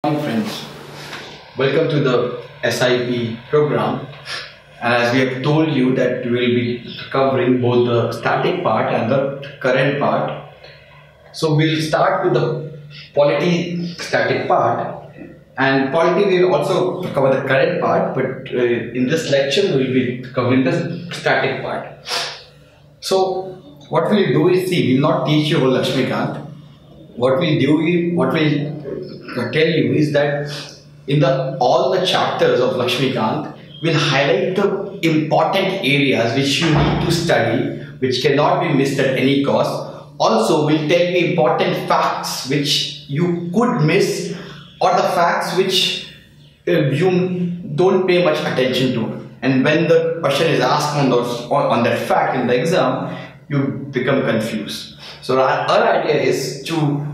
Hi friends, welcome to the SIP program, and as we have told you that we will be covering both the static part and the current part. So we'll start with the polity static part, and polity will also cover the current part, but in this lecture we will be covering the static part. So what we'll do is, see, we'll not teach you whole Lakshmikant. What we'll tell you is that in all the chapters of Lakshmikant, we'll highlight the important areas which you need to study, which cannot be missed at any cost. Also, we'll tell you important facts which you could miss, or the facts which you don't pay much attention to. And when the question is asked on that fact in the exam, you become confused. So our idea is to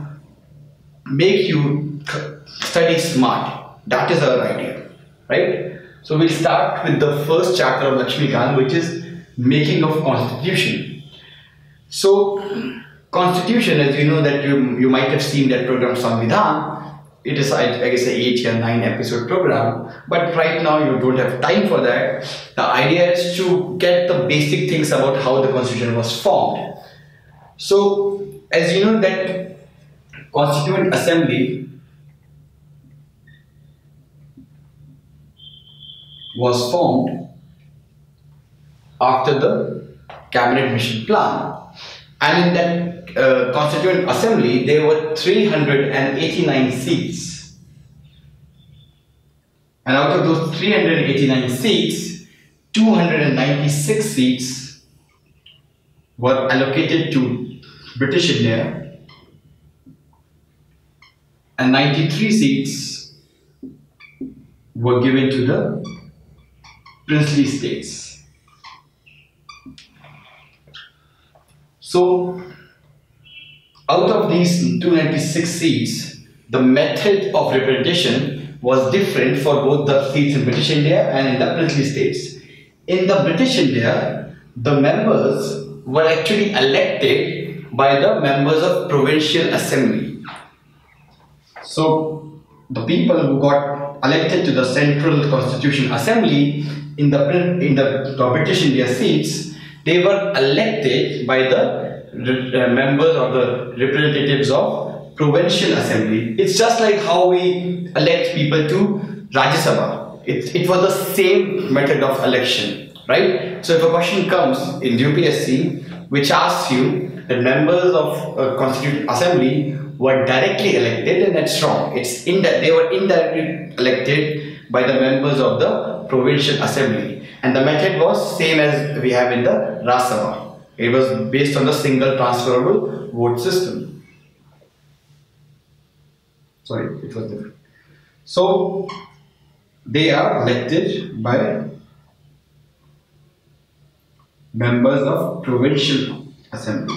make you study smart. That is our idea, right? So we'll start with the first chapter of Lakshmikant, which is making of constitution. So constitution, as you know, that you might have seen that program Samvidhan. It is, I guess, an 8 or 9 episode program, but right now you don't have time for that. The idea is to get the basic things about how the constitution was formed. So as you know that Constituent Assembly was formed after the Cabinet Mission Plan, and in that Constituent Assembly there were 389 seats, and out of those 389 seats, 296 seats were allocated to British India, and 93 seats were given to the princely states. So out of these 296 seats, the method of representation was different for both the seats in British India and in the princely states. In the British India, the members were actually elected by the members of Provincial Assembly. So the people who got elected to the Central Constitution Assembly in the British India seats, they were elected by the members or the representatives of Provincial Assembly. It's just like how we elect people to Rajya Sabha. It was the same method of election, right? So if a question comes in UPSC which asks you that members of Constituent Assembly were directly elected, and that's wrong. They were indirectly elected by the members of the Provincial Assembly, and the method was same as we have in the Rajya Sabha. It was based on the single transferable vote system. Sorry, it was different. So they are elected by members of Provincial Assembly.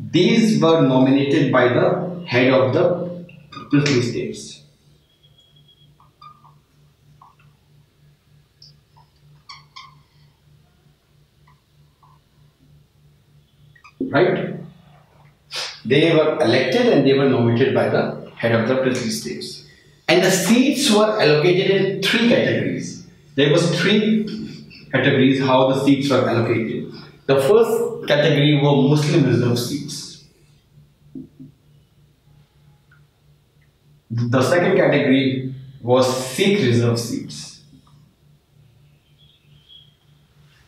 These were nominated by the head of the princely states. Right? They were elected and they were nominated by the head of the princely states. And the seats were allocated in 3 categories. There was 3 categories how the seats were allocated. The first category were Muslim reserved seats. The second category was Sikh reserved seats.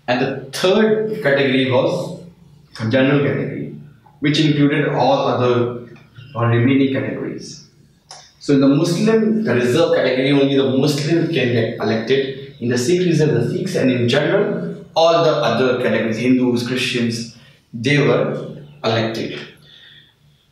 And the third category was general category, which included all other or remaining categories. So in the Muslim reserve category, only the Muslims can get elected. In the Sikh reserve, the Sikhs, and in general, all the other categories, Hindus, Christians, they were elected.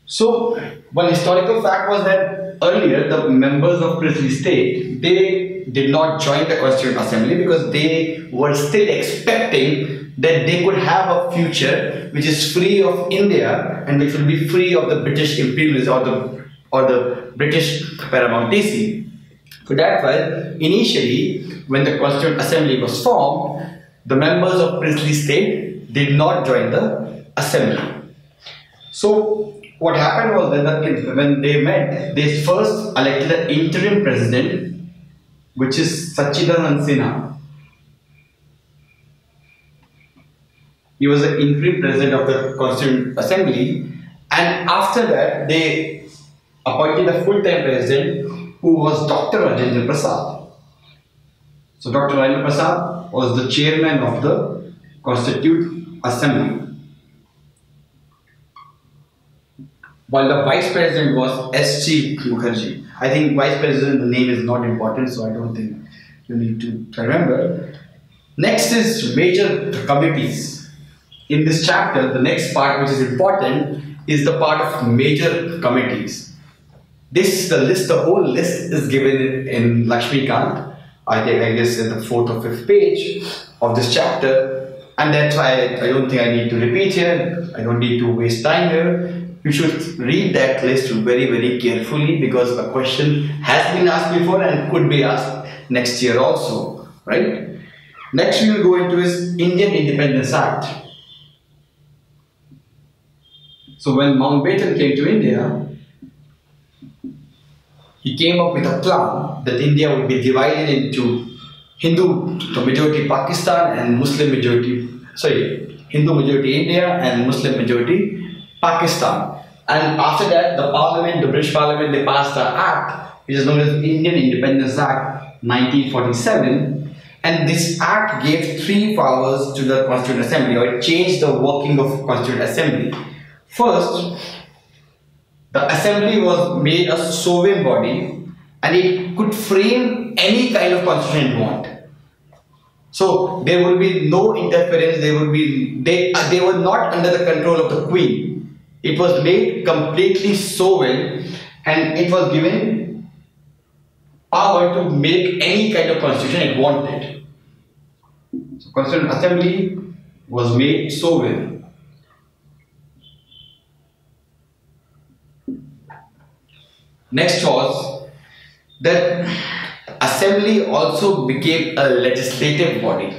So one historical fact was that earlier the members of princely state, they did not join the Constituent Assembly because they were still expecting that they could have a future which is free of India and which will be free of the British imperialism or the British paramountcy. So that's why initially when the Constituent Assembly was formed, the members of princely state did not join the assembly. So what happened was that when they met, they first elected an interim president, which is Sachidanand Sinha. He was the interim president of the Constituent Assembly, and after that they appointed a full-time president who was Dr. Rajendra Prasad. So Dr. Rajendra Prasad was the chairman of the Constituent Assembly, while the vice president was S.G. Mukherjee. I think vice president, the name is not important, so I don't think you need to remember. Next is major committees. In this chapter, the next part which is important is the part of major committees. This, the whole list is given in Lakshmikant, I guess in the 4th or 5th page of this chapter, and that's why I don't think I need to repeat here. I don't need to waste time here. You should read that list very, very carefully, because a question has been asked before and could be asked next year also, right? Next we will go into is Indian Independence Act. So when Mountbatten came to India, he came up with a plan that India would be divided into Hindu majority Pakistan and Muslim majority, Hindu majority India and Muslim majority Pakistan. And after that, the British Parliament, they passed an act which is known as Indian Independence Act 1947, and this act gave 3 powers to the Constituent Assembly, or it changed the working of Constituent Assembly. First, the Assembly was made a sovereign body, and it could frame any kind of constitution it wanted. So there would be no interference. They were not under the control of the Queen. It was made completely sovereign, and it was given power to make any kind of constitution it wanted. So Constituent Assembly was made sovereign. Next was that Assembly also became a legislative body.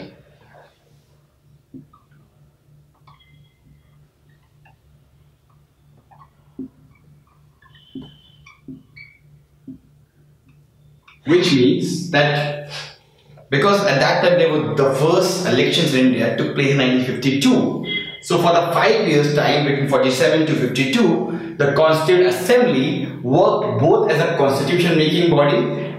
Which means that, because at that time there were the first elections in India took place in 1952. So for the 5 years time between 47 to 52, the Constituent Assembly worked both as a constitution making body,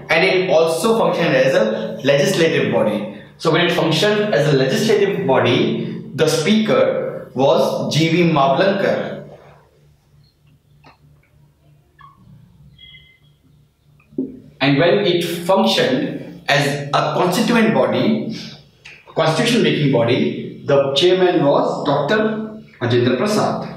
and it also functioned as a legislative body. So when it functioned as a legislative body, the speaker was G.V. Mavlankar. And when it functioned as a constituent body, constitution making body, the chairman was Dr. Rajendra Prasad.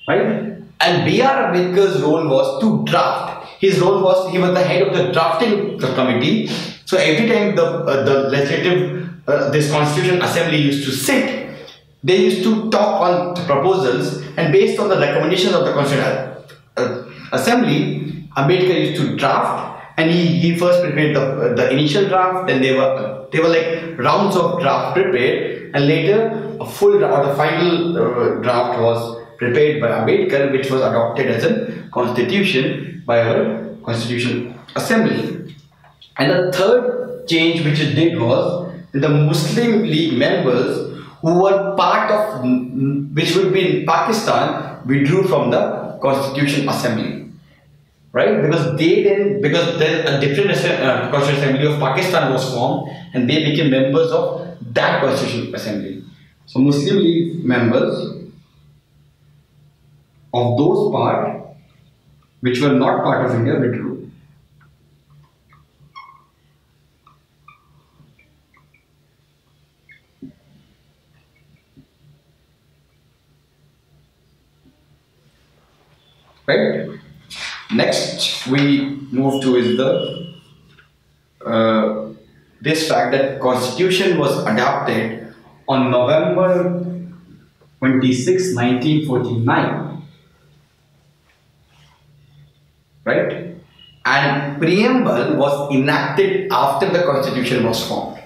Right? And B.R. Ambedkar's role was to draft. His role was, he was the head of the drafting committee. So every time the legislative, this Constitution Assembly used to sit, they used to talk on proposals, and based on the recommendations of the Constitution Assembly, Ambedkar used to draft, and he first prepared the initial draft. Then they were like rounds of draft prepared, and later a full draft, or the final draft was prepared by Ambedkar, which was adopted as a constitution by our Constitution Assembly. And the third change which it did was the Muslim League members who were part of, which would be in Pakistan, withdrew from the Constitution Assembly. Right? Because then a different Constitutional Assembly of Pakistan was formed, and they became members of that Constitutional Assembly. So Muslim League members of those parts which were not part of India withdrew. Right? Next we move to is the this fact that Constitution was adopted on November 26, 1949. Right? And preamble was enacted after the Constitution was formed.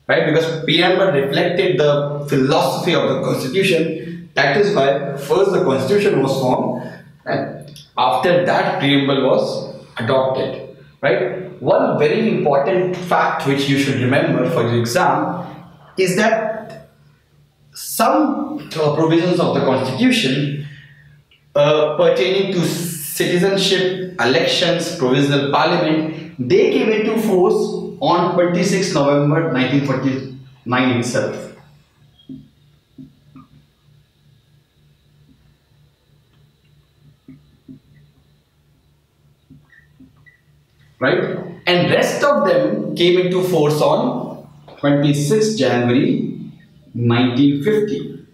right? Because preamble reflected the philosophy of the constitution. That is why first the constitution was formed, and after that preamble was adopted, right? One very important fact which you should remember for your exam is that some provisions of the constitution pertaining to citizenship, elections, provisional parliament, they came into force on 26 November 1949 itself. Right? And rest of them came into force on 26 January 1950.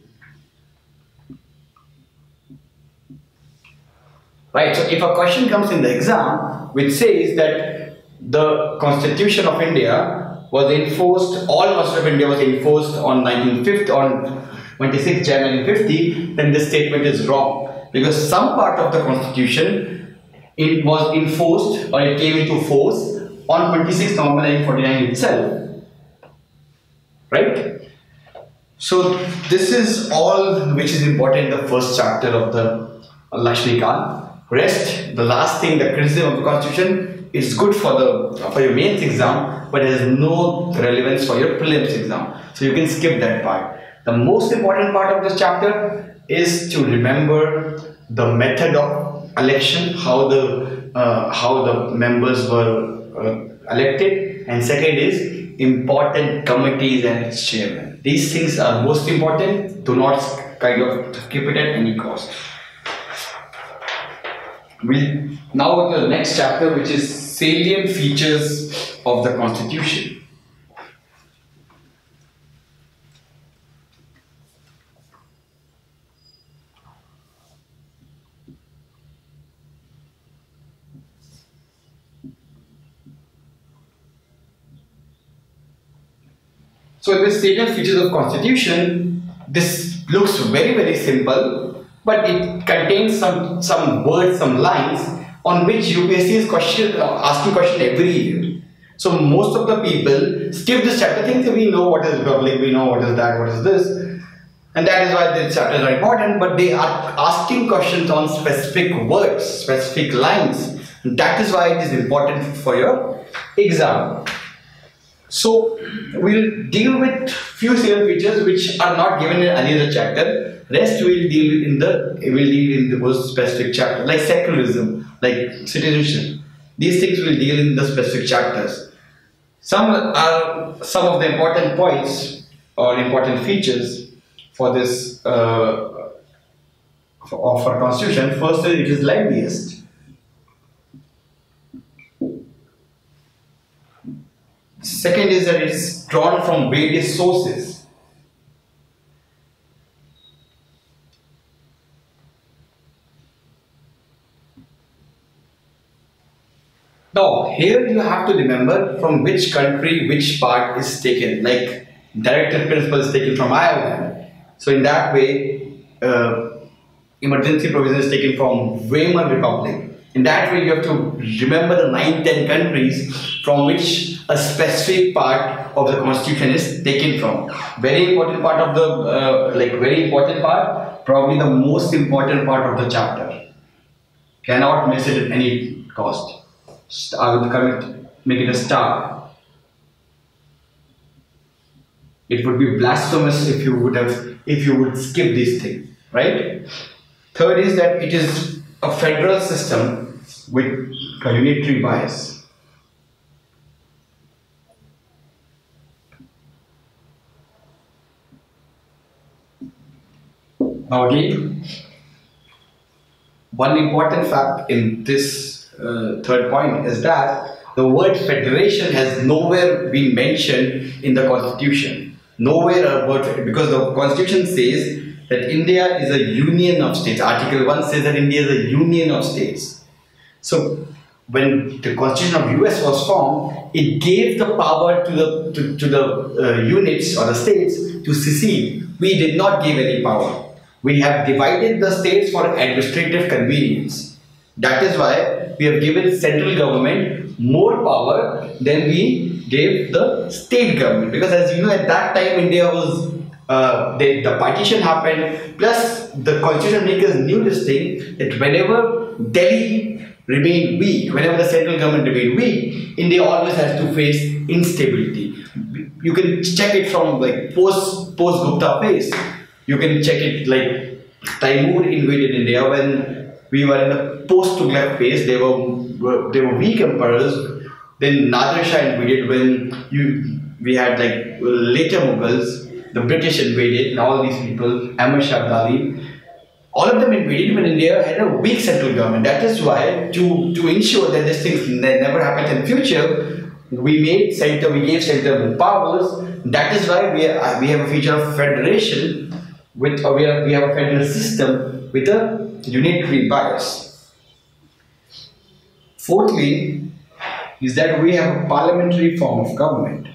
Right? So if a question comes in the exam which says that the Constitution of India was enforced, all Constitution of India was enforced on 1950, on 26 January 1950, then this statement is wrong, because some part of the Constitution it was enforced, or it came into force on 26 November 1949 itself, right? So this is all which is important in the first chapter of the Lakshmikant. Rest, the last thing, the criticism of the Constitution, is good for your mains exam, but it has no relevance for your prelims exam. So you can skip that part. The most important part of this chapter is to remember the method of election, how the members were elected, and second is important committees and its chairman. These things are most important. Do not kind of skip it at any cost. We now go to the next chapter, which is salient features of the Constitution. So in this salient features of Constitution, this looks very simple, but it contains some words, some lines on which UPSC is asking question every year. So most of the people skip this chapter, think we know what is republic, we know what is that, what is this, and that is why this chapter is not important, but they are asking questions on specific words, specific lines. That is why it is important for your exam. So we'll deal with few salient features which are not given in any other chapter. Rest will deal in the most specific chapter, like secularism, like citizenship. These things will deal in the specific chapters. Some of the important points or important features for this for Constitution. First, it is lengthiest. Second is that it is drawn from various sources. Now, here you have to remember from which country which part is taken. Like directive principle is taken from Ireland. So in that way, emergency provision is taken from Weimar Republic. In that way, you have to remember the 9-10 countries from which a specific part of the Constitution is taken from. Very important part of the, probably the most important part of the chapter. Cannot miss it at any cost. I would make it a star. It would be blasphemous if you would skip this thing, right? Third is that it is a federal system with a unitary bias. Now again, one important fact in this third point is that the word federation has nowhere been mentioned in the Constitution. Nowhere a word, because the Constitution says that India is a union of states. Article 1 says that India is a union of states. So when the Constitution of US was formed, it gave the power to the units or the states to secede. We did not give any power. We have divided the states for administrative convenience. That is why we have given central government more power than we gave the state government, because as you know, at that time India was the partition happened, plus the constitution makers knew this thing, that whenever Delhi remained weak, whenever the central government remained weak, India always has to face instability. You can check it from like post Gupta phase. You can check it like Timur invaded India when we were in the post Tughlaq phase. They were weak emperors. Then Nadir Shah invaded when we had like later Mughals. The British invaded, and all these people, Ahmad Shah Abdali, all of them invaded when India had a weak central government. That is why, to ensure that these things never happens in future, we gave center more powers. That is why we have a feature of federation we have a federal system with a unitary bias. Fourthly, is that we have a parliamentary form of government.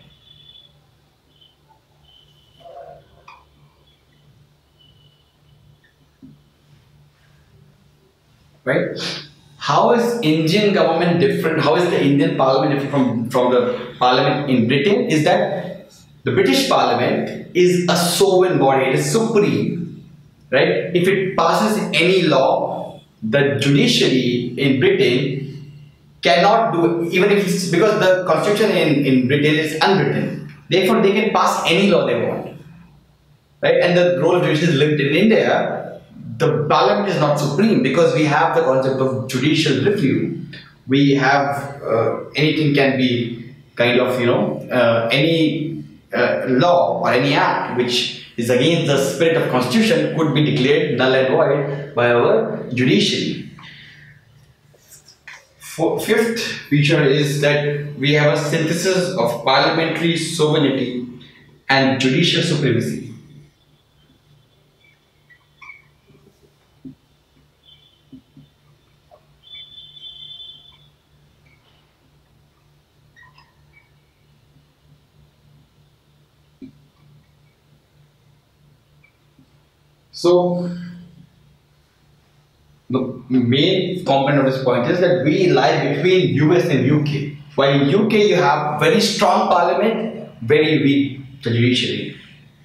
Right? How is Indian government different? How is the Indian parliament different from the parliament in Britain? Is that the British parliament is a sovereign body, it is supreme. Right? If it passes any law, the judiciary in Britain cannot do, even if it's because the constitution in Britain is unwritten. Therefore, they can pass any law they want. Right? And the role of judiciary is limited. In India, the parliament is not supreme because we have the concept of judicial review. We have anything can be kind of, any law or any act which is against the spirit of constitution could be declared null and void by our judiciary. Fifth feature is that we have a synthesis of parliamentary sovereignty and judicial supremacy. So, the main component of this point is that we lie between US and UK. While in UK you have very strong parliament, very weak judiciary.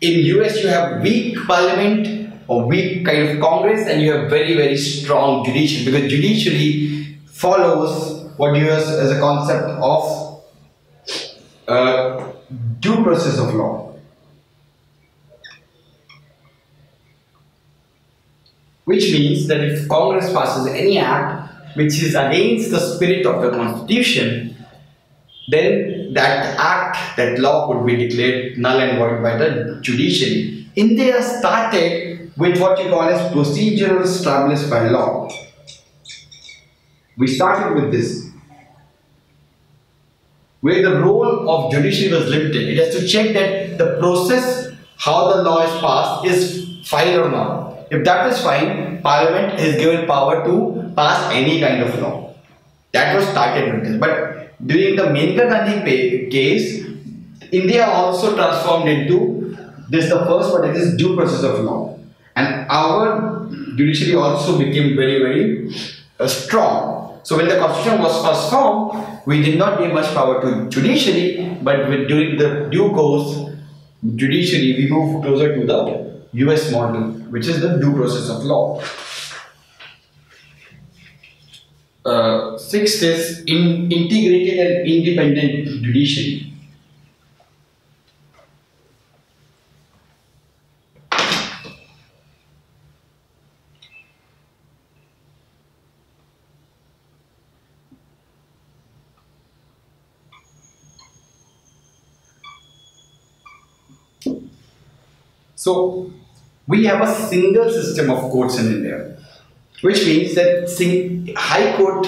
In US you have weak parliament or weak kind of Congress, and you have very, very strong judiciary, because judiciary follows what you use as a concept of due process of law. Which means that if Congress passes any act which is against the spirit of the constitution, then that act, that law could be declared null and void by the judiciary. India started with what you call as procedural established by law. We started with this, where the role of judiciary was limited. It has to check that the process, how the law is passed, is fine or not. If that is fine, Parliament is given power to pass any kind of law. That was started with this. But during the Maneka Gandhi case, India also transformed into this, the first one, that is due process of law. And our judiciary also became very, very strong. So when the constitution was first formed, we did not give much power to judiciary, but during the due course, judiciary, we moved closer to the US model, which is the due process of law. Sixth is integrated and independent judiciary. So, we have a single system of courts in India, which means that High Court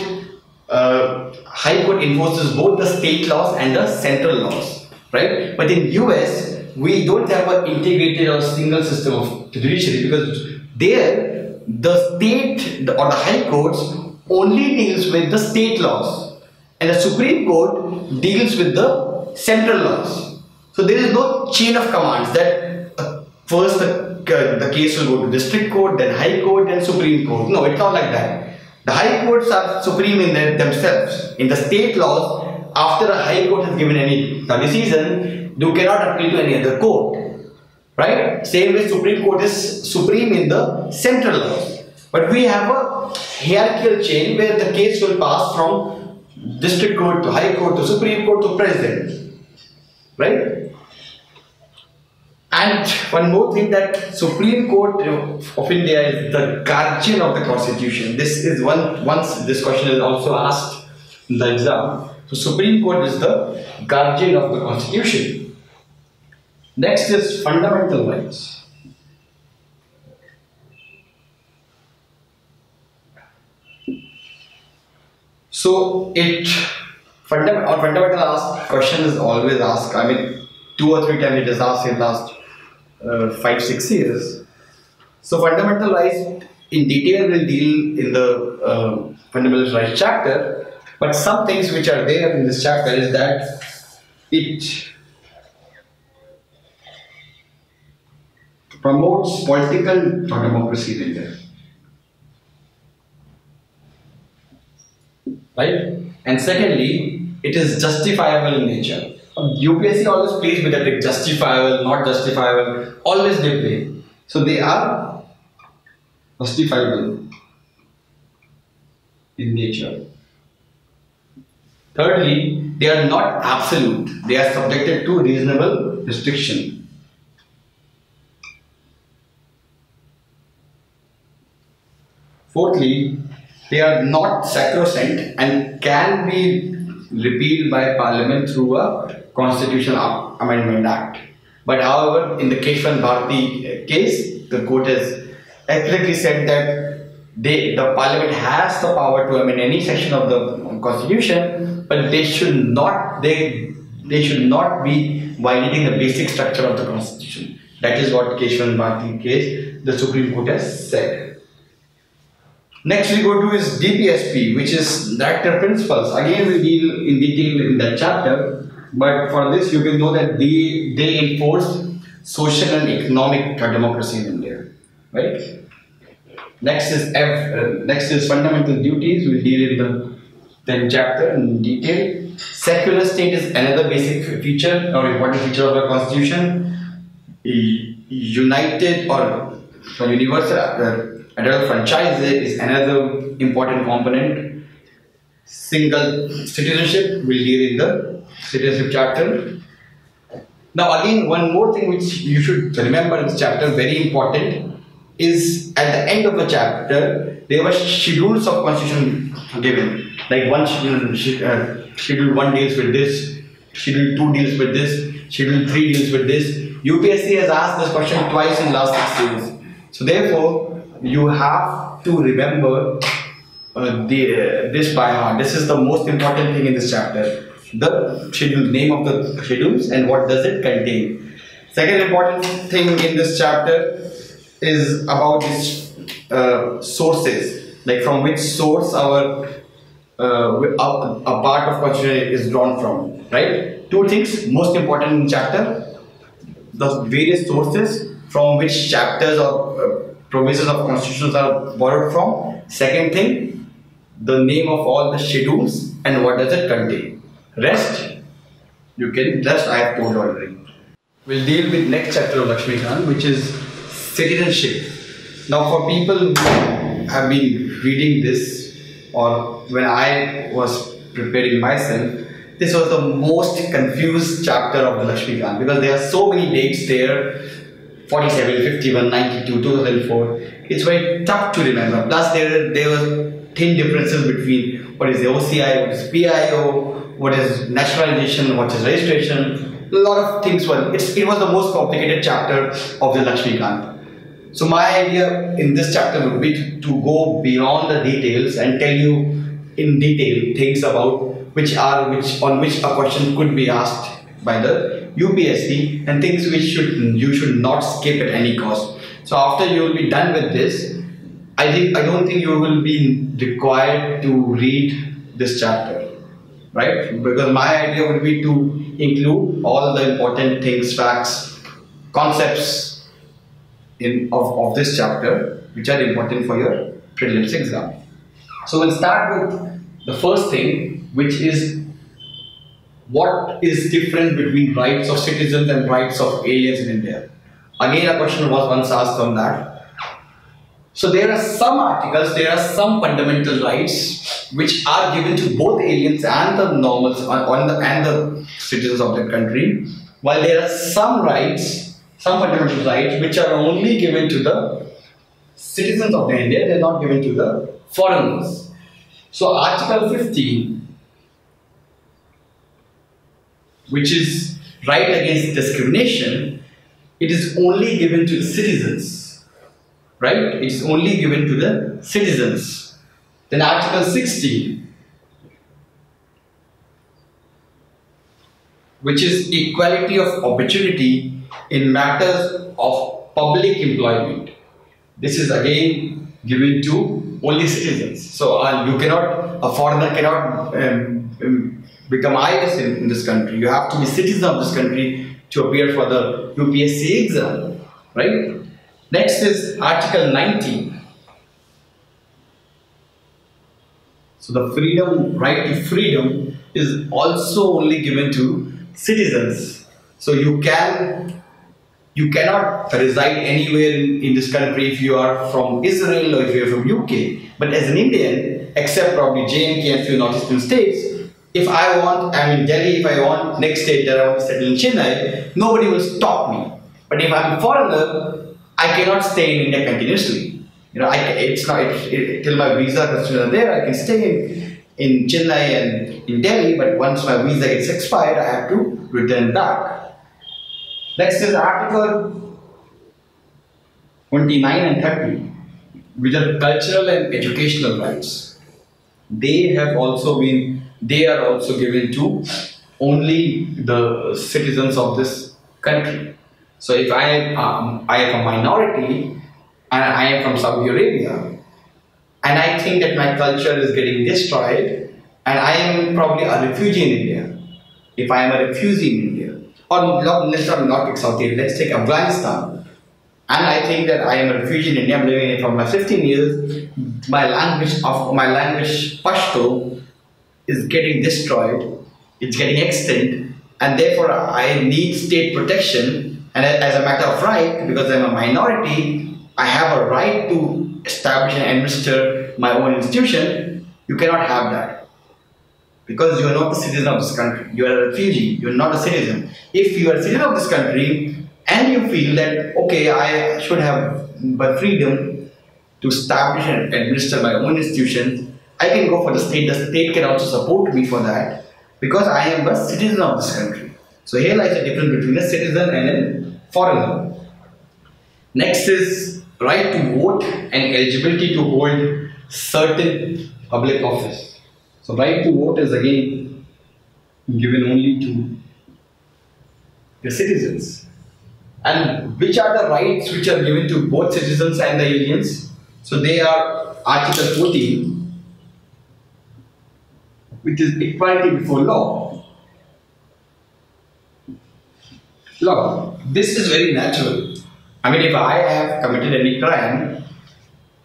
enforces both the state laws and the central laws, right? But in US, we don't have an integrated or single system of judiciary, because there the state or the High Courts only deals with the state laws, and the Supreme Court deals with the central laws. So there is no chain of commands that first the case will go to district court, then High Court, then Supreme Court. No, it's not like that. The high courts are supreme in themselves. In the state laws, after a high court has given any decision, you cannot appeal to any other court. Right? Same way Supreme Court is supreme in the central laws. But we have a hierarchical chain where the case will pass from district court to high court to Supreme Court to president. Right? And one more thing, that Supreme Court of India is the guardian of the Constitution. This is once this question is also asked in the exam. So Supreme Court is the guardian of the Constitution. Next is fundamental rights. So fundamental question is always asked. I mean, 2 or 3 times it is asked in last 5-6 years. So fundamental rights in detail will deal in the fundamental rights chapter. But some things which are there in this chapter is that it promotes political democracy in India. Right? And secondly, it is justifiable in nature. UPSC always plays with that, justifiable, not justifiable, always they play. So they are justifiable in nature. Thirdly, they are not absolute. They are subjected to reasonable restriction. Fourthly, they are not sacrosanct and can be repealed by Parliament through a Constitutional Amendment Act. But however, in the Keshwan Bharati case, the court has accurately said that the Parliament has the power to amend any section of the Constitution, but they should not be violating the basic structure of the Constitution. That is what Keshwan Bharati case the Supreme Court has said. Next we go to is DPSP, which is Director Principles. Again we deal in detail in that chapter, but for this you can know that they enforce social and economic democracy in India. Right? Next is fundamental duties. We'll deal in the 10th chapter in detail. Secular state is another basic feature or important feature of the Constitution. United or universal adult franchise is another important component. Single citizenship will deal in the citizenship chapter. Now again, one more thing which you should remember in this chapter, very important, is at the end of the chapter there were schedules of Constitution given. Like one schedule 1 deals with this, schedule 2 deals with this, schedule 3 deals with this. UPSC has asked this question twice in last 6 years. So therefore, you have to remember this by heart. This is the most important thing in this chapter. The schedule, name of the schedules and what does it contain. Second important thing in this chapter is about its sources, like from which source a part of Constitution is drawn from. Right? 2 things most important in the chapter: the various sources from which chapters or provisions of constitutions are borrowed from. Second thing, the name of all the schedules and what does it contain. Rest I have told already. We'll deal with next chapter of Lakshmikant, which is citizenship. Now for people who have been reading this, or when I was preparing myself, this was the most confused chapter of the Lakshmikant, because there are so many dates there: 47, 51, 92, 2004. It's very tough to remember. Plus there were thin differences between what is the OCI, what is PIO, what is nationalization, what is registration. A lot of things were. It was the most complicated chapter of the Lakshmikant. So my idea in this chapter would be to go beyond the details and tell you in detail things about on which a question could be asked by the UPSC, and things which you should not skip at any cost. So after you will be done with this, I don't think you will be required to read this chapter, right? Because my idea would be to include all the important things, facts, concepts of this chapter, which are important for your prelims exam. So we'll start with the first thing, which is what is different between rights of citizens and rights of aliens in India. Again, a question was once asked on that. So there are some articles, there are some fundamental rights which are given to both aliens and the normals and the citizens of that country, while there are some rights, some fundamental rights which are only given to the citizens of India, they are not given to the foreigners. So Article 15, which is right against discrimination, it is only given to the citizens, right? It is only given to the citizens. Then Article 16, which is equality of opportunity in matters of public employment. This is again given to only citizens. So a foreigner cannot become IS in this country. You have to be citizen of this country to appear for the UPSC exam, right? Next is Article 19. So the right to freedom is also only given to citizens. So you cannot reside anywhere in this country if you are from Israel or if you are from UK. But as an Indian, except probably J&K and few northeastern states, if I'm in Delhi, if I want next state that I want to settle in Chennai, nobody will stop me. But if I'm a foreigner, I cannot stay in India continuously. Till my visa restrictions are there, I can stay in Chennai and in Delhi, but once my visa gets expired, I have to return back. Next is Article 29 and 30, which are cultural and educational rights. They are also given to only the citizens of this country. So if I am a minority and I am from Saudi Arabia and I think that my culture is getting destroyed and I am probably a refugee in India, if I am a refugee in India, or let's not take Saudi Arabia, let's take Afghanistan, and I think that I am a refugee in India, I'm living in it for my 15 years, my language Pashto is getting destroyed, it's getting extinct, and therefore I need state protection. And as a matter of right, because I'm a minority, I have a right to establish and administer my own institution. You cannot have that. Because you are not a citizen of this country. You are a refugee. You are not a citizen. If you are a citizen of this country and you feel that, okay, I should have the freedom to establish and administer my own institutions, I can go for the state. The state can also support me for that because I am a citizen of this country. So here lies the difference between a citizen and a foreigner. Next is right to vote and eligibility to hold certain public office. So right to vote is again given only to the citizens. And which are the rights which are given to both citizens and the aliens? So they are Article 14, which is equality before law. Look, this is very natural. I mean, if I have committed any crime,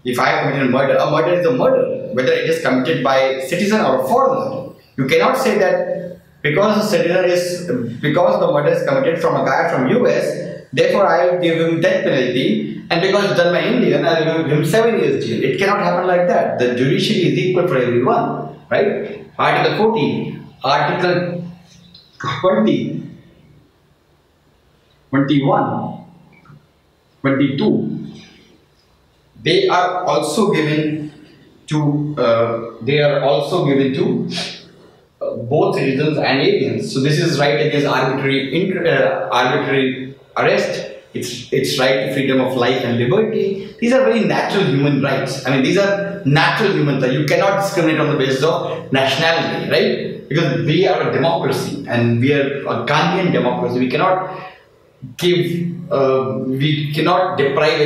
if I have committed a murder is a murder, whether it is committed by a citizen or a foreigner. You cannot say that because the murder is committed from a guy from US, therefore I will give him death penalty, and because it's done by Indian, I will give him 7 years jail. It cannot happen like that. The judiciary is equal for everyone, right? Article 14, Article 20. 21, 22, they are also given to both citizens and aliens. So this is right against arbitrary arrest. It's right to freedom of life and liberty. These are very natural human rights. I mean, these are natural human rights. You cannot discriminate on the basis of nationality, right? Because we are a democracy and we are a Gandhian democracy. We cannot deprive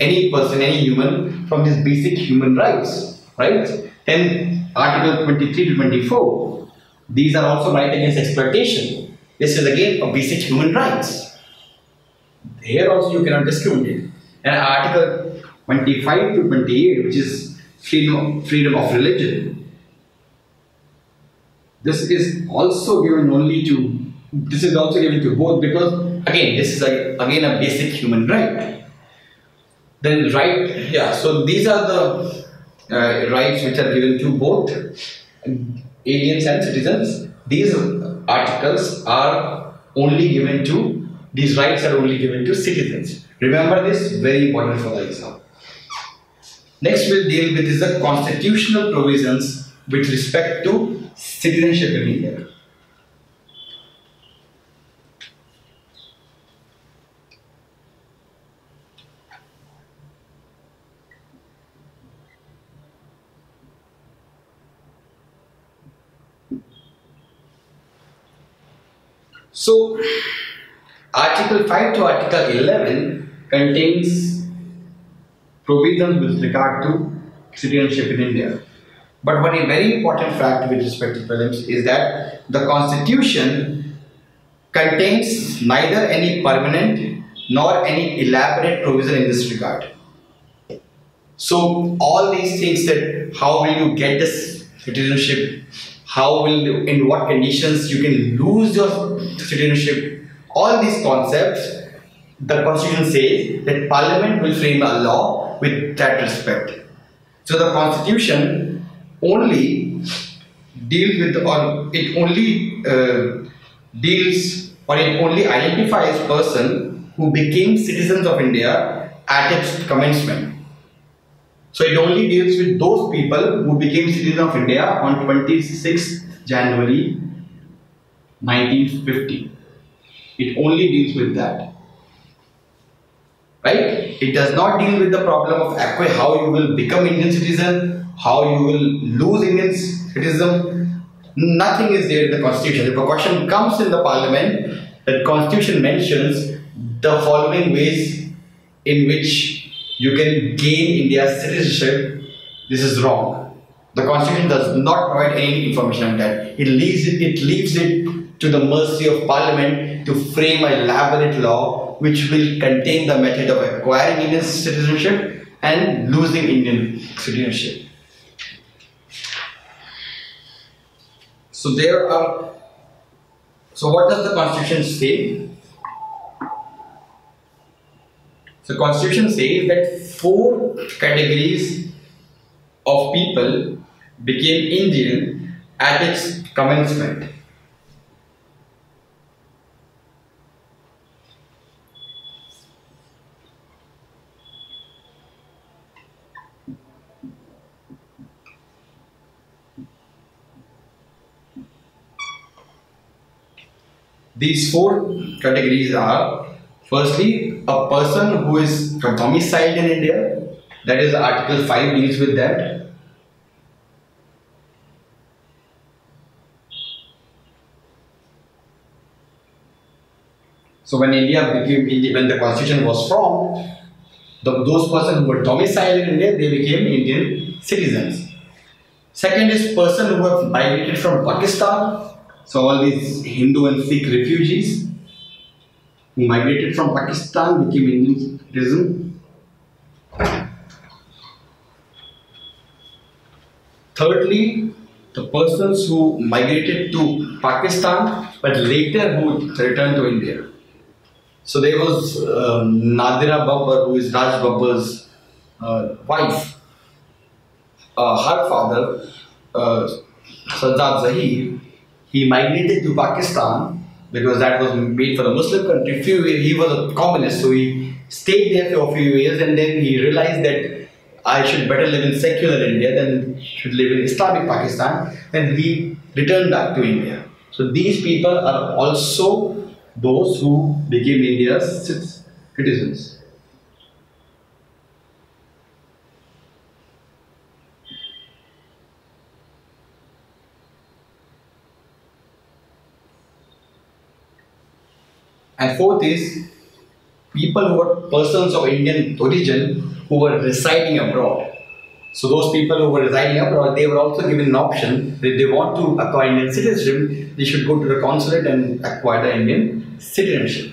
any person, any human from these basic human rights, right? Then Article 23 to 24, these are also right against exploitation. This is again a basic human rights. Here also you cannot discriminate. And Article 25 to 28, which is freedom of religion. This is also given to both, because Again, this is again a basic human right. Then right, yeah. So these are the rights which are given to both aliens and citizens. These articles are only given to, these rights are only given to citizens. Remember this, very important for the exam. Next we'll deal with is the constitutional provisions with respect to citizenship in India. So, Article 5 to Article 11 contains provisions with regard to citizenship in India. But one very important fact with respect to prelims is that the Constitution contains neither any permanent nor any elaborate provision in this regard. So all these things, that how will you get this citizenship, how will you, in what conditions you can lose your citizenship, all these concepts, the Constitution says that Parliament will frame a law with that respect. So the Constitution only deals with, or it only deals, or it only identifies person who became citizens of India at its commencement. So it only deals with those people who became citizens of India on 26th January 1950. It only deals with that. Right? It does not deal with the problem of how you will become Indian citizen, how you will lose Indian citizen. Nothing is there in the Constitution. If a question comes in the Parliament, the Constitution mentions the following ways in which you can gain India's citizenship. This is wrong. The Constitution does not provide any information on that. It leaves it to the mercy of Parliament to frame an elaborate law which will contain the method of acquiring Indian citizenship and losing Indian citizenship. So what does the Constitution say? The Constitution says that 4 categories of people became Indian at its commencement. These 4 categories are: firstly, a person who is domiciled in India, that is Article 5 deals with that. So when the Constitution was formed, those persons who were domiciled in India, they became Indian citizens. Second is person who have migrated from Pakistan. So all these Hindu and Sikh refugees who migrated from Pakistan became Indian citizens. Thirdly, the persons who migrated to Pakistan but later who returned to India. So there was Nadira Babbar, who is Raj Babbar's wife. Her father, Sajjad Zahir, he migrated to Pakistan because that was made for a Muslim country. He was a communist, so he stayed there for a few years, and then he realized that I should better live in secular India than should live in Islamic Pakistan, and he returned back to India. So these people are also those who became India's citizens. And fourth is people who were persons of Indian origin who were residing abroad. So those people who were residing abroad, they were also given an option that if they want to acquire Indian citizenship, they should go to the consulate and acquire the Indian citizenship.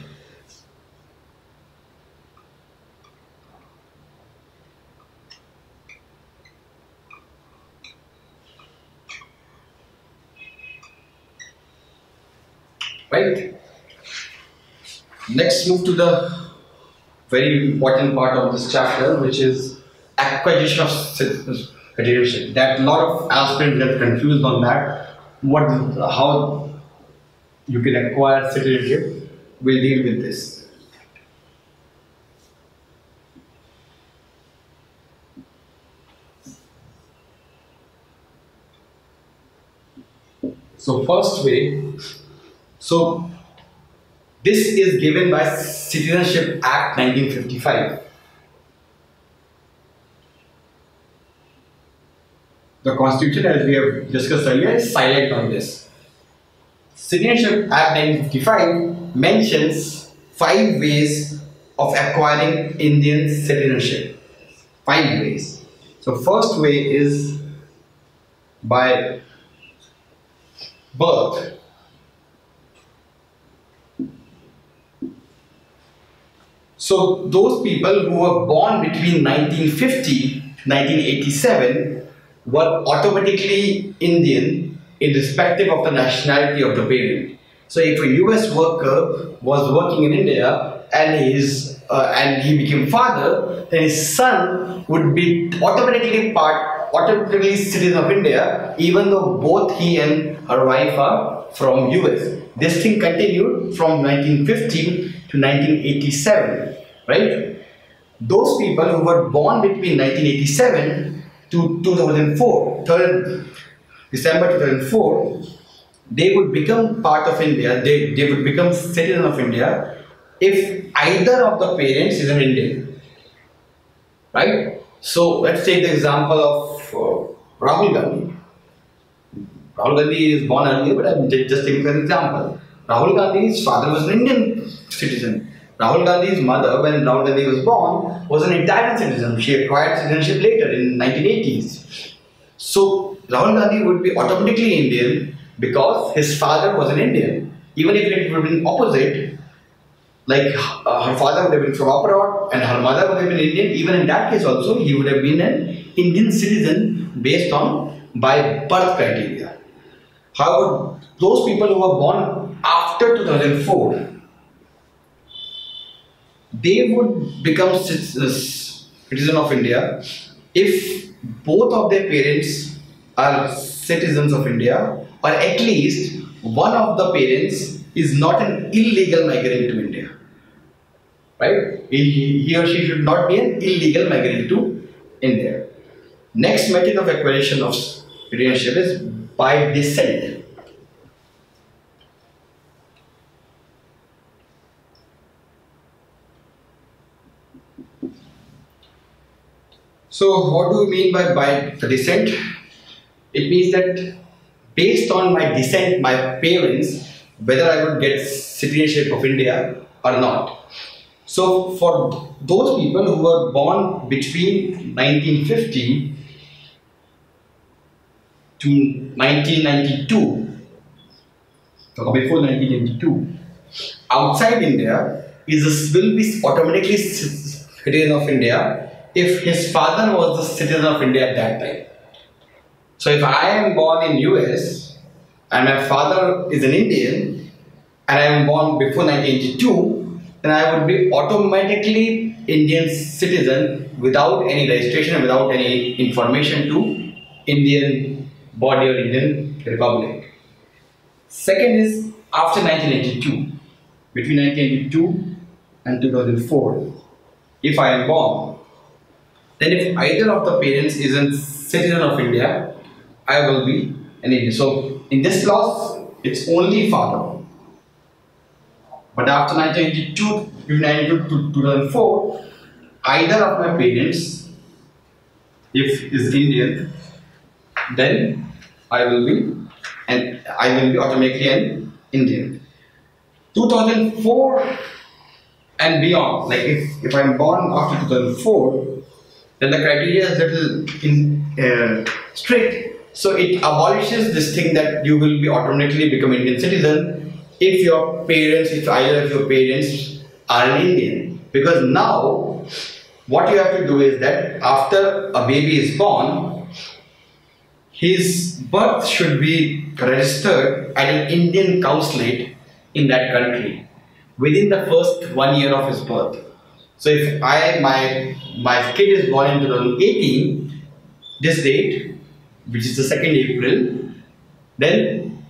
right? Next, move to the very important part of this chapter, which is acquisition of citizenship. That a lot of aspirants get confused on that. How you can acquire citizenship? We'll deal with this. So first way, so this is given by Citizenship Act 1955. The Constitution, as we have discussed earlier, is silent on this. Citizenship Act 1955 mentions 5 ways of acquiring Indian citizenship. 5 ways. So first way is by birth. So those people who were born between 1950 to 1987 were automatically Indian irrespective of the nationality of the parent. So if a US worker was working in India and he became father, then his son would be automatically citizen of India, even though both he and her wife are from US. This thing continued from 1950 to 1987, right? Those people who were born between 1987 to 2004, 3rd December 2004, they would become part of India, they would become citizen of India if either of the parents is an Indian, right? So let's take the example of Rahul Gandhi. Rahul Gandhi is born earlier, but I'm just taking an example. Rahul Gandhi's father was an Indian citizen. Rahul Gandhi's mother, when Rahul Gandhi was born, was an Italian citizen. She acquired citizenship later in 1980s. So Rahul Gandhi would be automatically Indian because his father was an Indian. Even if it would have been opposite, like her father would have been from abroad and her mother would have been Indian, even in that case also he would have been an Indian citizen based on by birth criteria. However, those people who were born after 2004, they would become citizen of India if both of their parents are citizens of India, or at least one of the parents is not an illegal migrant to India, right? He or she should not be an illegal migrant to India. Next method of acquisition of citizenship is by descent. So what do we mean by descent? It means that based on my descent, my parents, whether I would get citizenship of India or not. So for those people who were born between 1950 to 1992, or before 1992, outside India will be automatically citizen of India if his father was the citizen of India at that time. So if I am born in US and my father is an Indian and I am born before 1982, then I would be automatically Indian citizen without any registration, without any information to Indian body or Indian Republic. Second is after 1982, between 1982 and 2004, if I am born, then if either of the parents is a citizen of India, I will be an Indian. So in this clause, it's only father. But after 1982, between 1982 to 2004, either of my parents, if is Indian, then I will be automatically an Indian. 2004 and beyond, like if I'm born after 2004, then the criteria is little strict. So it abolishes this thing that you will be automatically become Indian citizen if either of your parents are an Indian. Because now, what you have to do is that after a baby is born, his birth should be registered at an Indian consulate in that country within the first 1 year of his birth. So if my kid is born in 2018, this date, which is the 2nd April, then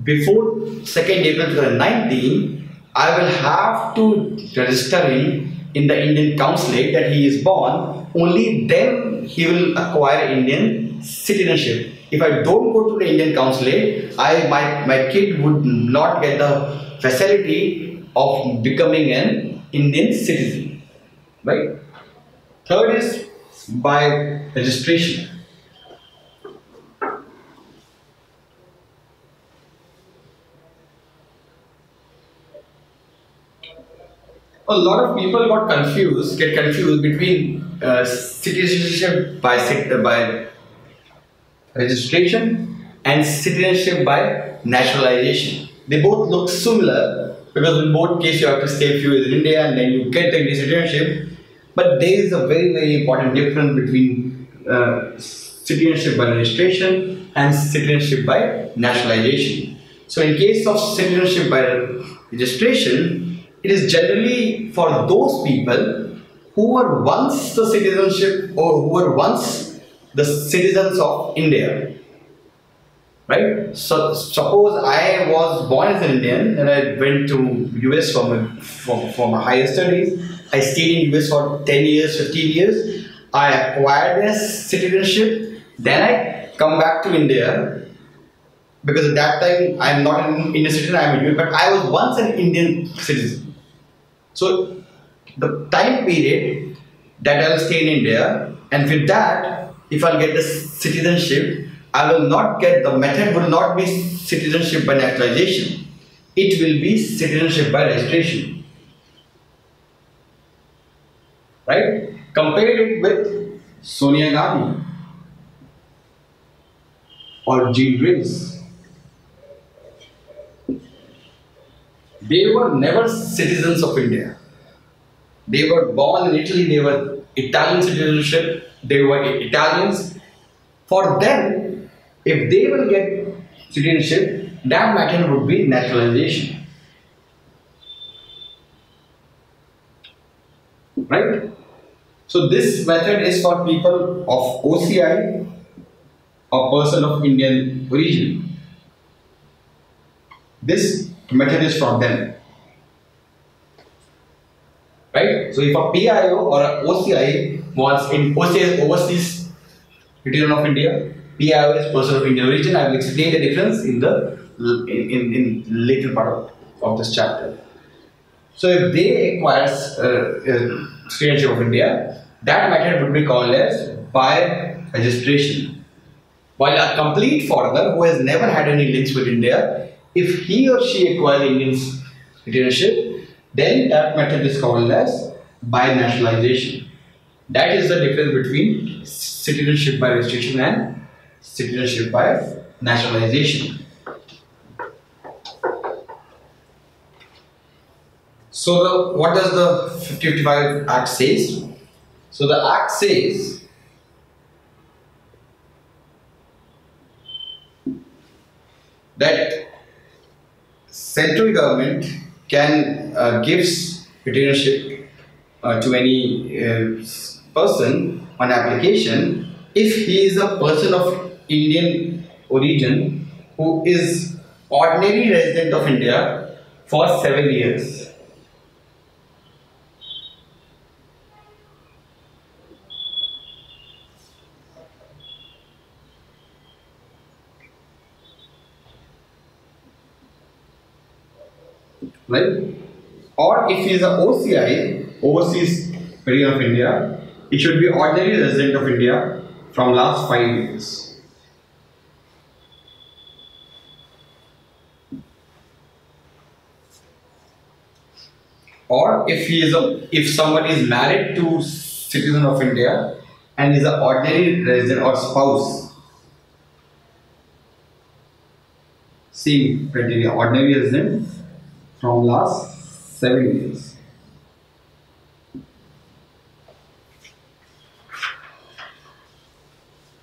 before 2nd April 2019, I will have to register him in the Indian consulate that he is born. Only then he will acquire Indian citizenship. If I don't go to the Indian consulate, my kid would not get the facility of becoming an Indian citizen. Right? Third is by registration. A lot of people get confused between citizenship by registration and citizenship by naturalization. They both look similar because in both cases you have to stay a few years in India and then you get the Indian citizenship. But there is a very, very important difference between citizenship by registration and citizenship by naturalization. So in case of citizenship by registration, it is generally for those people who were once the citizenship or who were once the citizens of India. Right? So suppose I was born as an Indian and I went to US for my higher studies. I stayed in US for 10 years, 15 years. I acquired their citizenship. Then I come back to India. Because at that time I am not an Indian citizen, I am a US, but I was once an Indian citizen. So the time period that I will stay in India, and with that, if I will get the citizenship, I will not get, the method will not be citizenship by naturalization. It will be citizenship by registration. Right? Compare it with Sonia Gandhi or Jean Grace. They were never citizens of India. They were born in Italy, they were Italian citizenship, they were Italians. For them, if they will get citizenship, that matter would be naturalization. Right? So this method is for people of OCI or person of Indian origin. This method is for them. Right? So if a PIO or a OCI wants, in OCI is overseas citizen of India, PIO is person of Indian origin. I will explain the difference in the later part of this chapter. So if they acquire citizenship of India, that method would be called as by registration. While a complete foreigner who has never had any links with India, if he or she acquires Indian citizenship, then that method is called as by naturalization. That is the difference between citizenship by registration and citizenship by naturalization. So what does the 5055 Act says? So the Act says that central government can gives citizenship to any person on application if he is a person of Indian origin who is ordinary resident of India for 7 years. Right? Or if he is an OCI, overseas citizen of India, he should be ordinary resident of India from last 5 years. Or if someone is married to citizen of India and is an ordinary resident or spouse, same criteria, ordinary resident from last 7 years.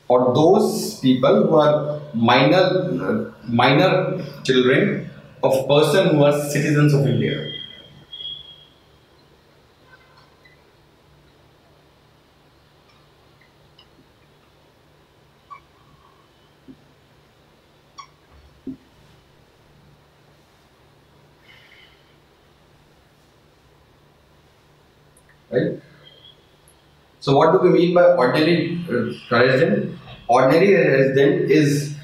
Or those people who are minor children of person who are citizens of India. Right? So what do we mean by ordinary resident? Ordinary resident is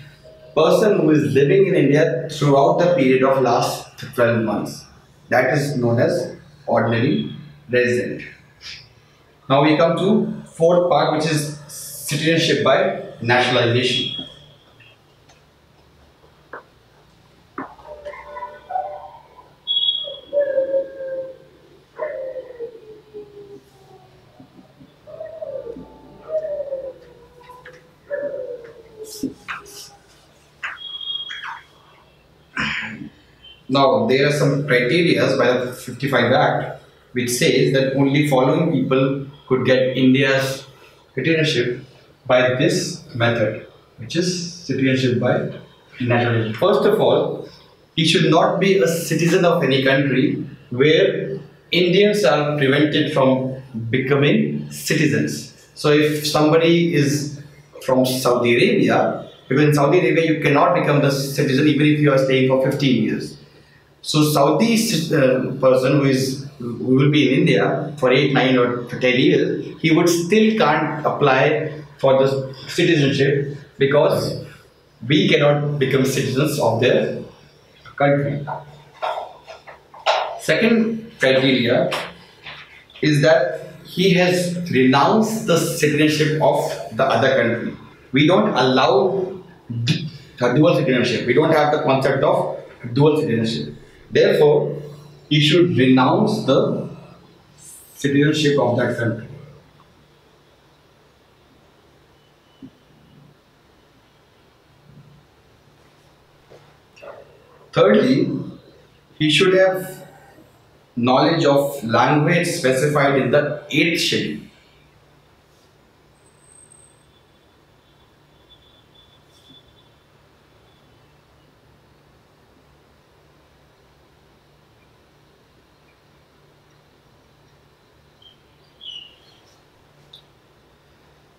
person who is living in India throughout the period of last 12 months. That is known as ordinary resident. Now we come to fourth part, which is citizenship by nationalization. Now, there are some criteria by the 55 Act which says that only following people could get India's citizenship by this method, which is citizenship by nationalization. First of all, he should not be a citizen of any country where Indians are prevented from becoming citizens. So, if somebody is from Saudi Arabia, because in Saudi Arabia you cannot become the citizen even if you are staying for 15 years. So Saudi person who will be in India for 8, 9 or 10 years, he would still can't apply for the citizenship because we cannot become citizens of their country. Second criteria is that he has renounced the citizenship of the other country. We don't allow dual citizenship. We don't have the concept of dual citizenship. Therefore, he should renounce the citizenship of that country. Thirdly, he should have knowledge of language specified in the 8th schedule.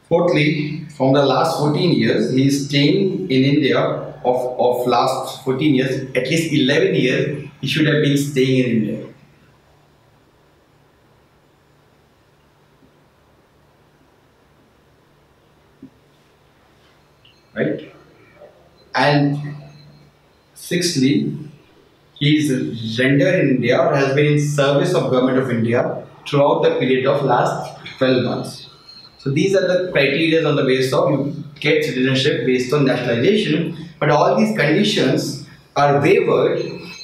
Fourthly, from the last 14 years, he is staying in India of last 14 years, at least 11 years, he should have been staying in India. Right? And sixthly, he is rendered in India or has been in service of Government of India throughout the period of last 12 months. So these are the criteria on the basis of you get citizenship based on nationalization, but all these conditions are waived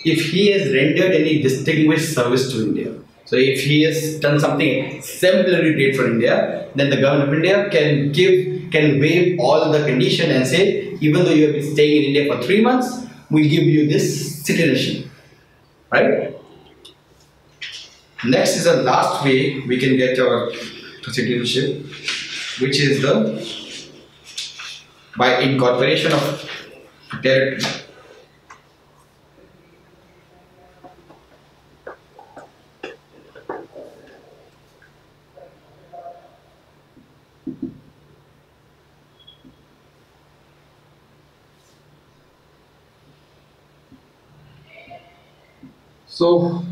if he has rendered any distinguished service to India. So if he has done something exemplary great for India, then the Government of India can waive all the condition and say, even though you have been staying in India for 3 months, we'll give you this citizenship. Right? Next is the last way we can get our citizenship, which is by incorporation of territory. So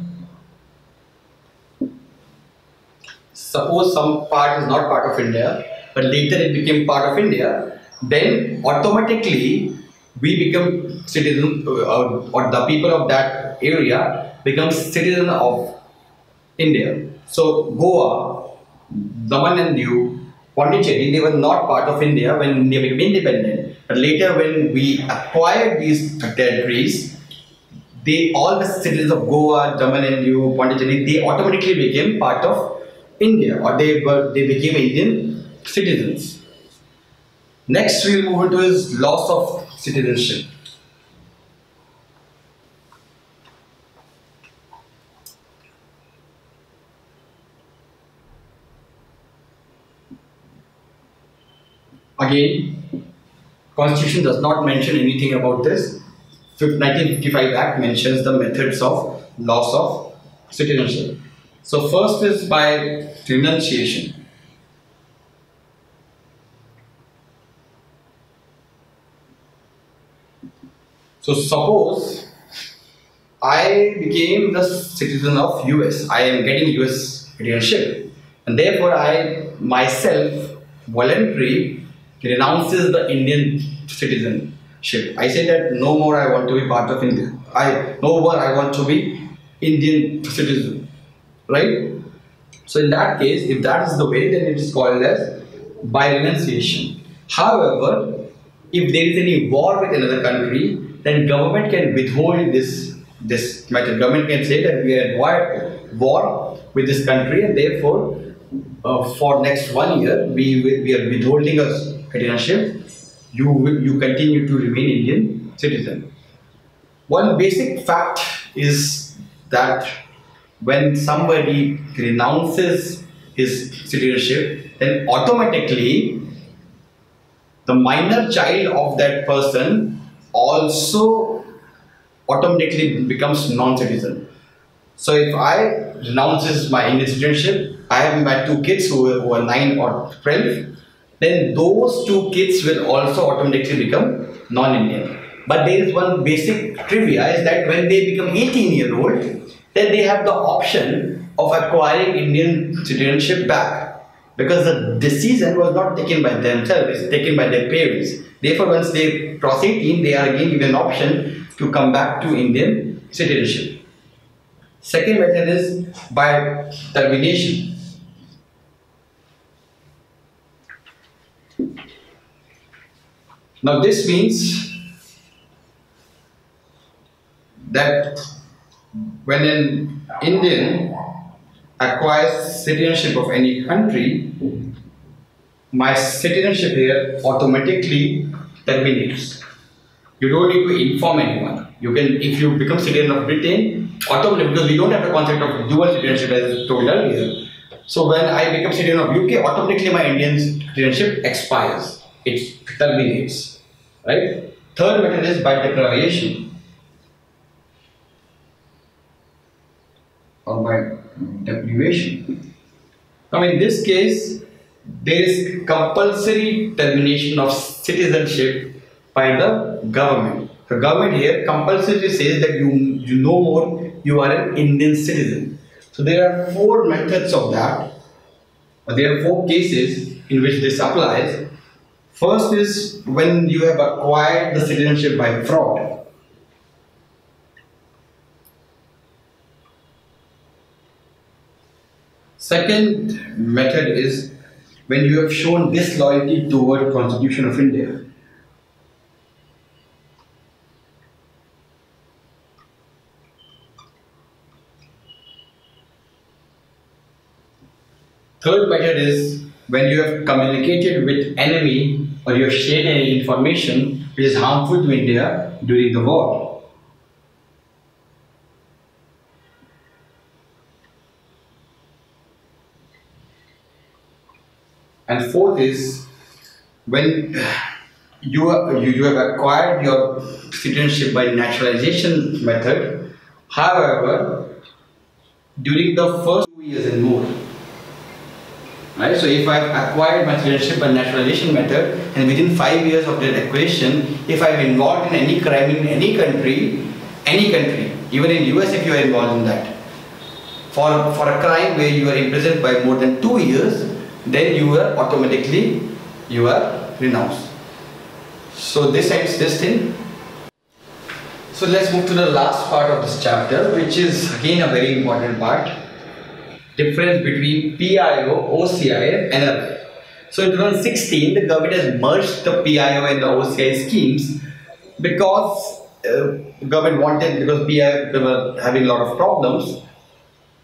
suppose some part is not part of India, but later it became part of India, then automatically we become citizen, or the people of that area become citizen of India. So Goa, Daman and Diu, Pondicherry, they were not part of India when India became independent. But later when we acquired these territories, all the citizens of Goa, Daman and Diu, Pondicherry, they automatically became part of India, or they became Indian citizens. Next, we will move into his loss of citizenship. Again, Constitution does not mention anything about this. 1955 Act mentions the methods of loss of citizenship. So first is by renunciation. So suppose I became the citizen of US. I am getting US citizenship, and therefore I myself voluntarily renounces the Indian citizenship. I say that no more I want to be part of India. No more I want to be Indian citizen, right? So in that case, if that is the way, then it is called as by renunciation. However, if there is any war with another country, then government can withhold this method. Government can say that we are at war with this country, and therefore, for next 1 year, we are withholding a citizenship. You continue to remain Indian citizen. One basic fact is that when somebody renounces his citizenship, then automatically the minor child of that person also automatically becomes non-citizen. So if I renounces my Indian citizenship, I have my 2 kids who are 9 or 12, then those 2 kids will also automatically become non-Indian. But there is one basic trivia is that when they become 18-year-old, then they have the option of acquiring Indian citizenship back, because the decision was not taken by themselves, it's taken by their parents. Therefore, once they cross 18, they are again given an option to come back to Indian citizenship. Second method is by termination. Now this means that when an Indian acquires citizenship of any country, my citizenship here automatically terminates. You don't need to inform anyone. You can, if you become citizen of Britain, automatically, because we don't have the concept of dual citizenship as told earlier. So when I become citizen of UK, automatically my Indian citizenship expires. It terminates. Right? Third method is by deprivation or by deprivation. Now in this case, there is compulsory termination of citizenship by the government. The government here compulsorily says that you no more you are an Indian citizen. So there are 4 methods of that. There are 4 cases in which this applies. First is when you have acquired the citizenship by fraud. Second method is when you have shown disloyalty toward the Constitution of India. Third method is when you have communicated with enemy or you have shared any information which is harmful to India during the war. And fourth is when you have acquired your citizenship by naturalization method. However, during the first 2 years and more. Right? So if I have acquired my citizenship by naturalization method and within 5 years of that acquisition, if I am involved in any crime in any country, even in US if you are involved in that, for a crime where you are imprisoned by more than 2 years, then you are automatically renounced. So this ends this thing. So let's move to the last part of this chapter, which is again a very important part. Difference between PIO, OCI and NRI. So in 2016, the government has merged the PIO and the OCI schemes because government wanted, because PIO were having a lot of problems.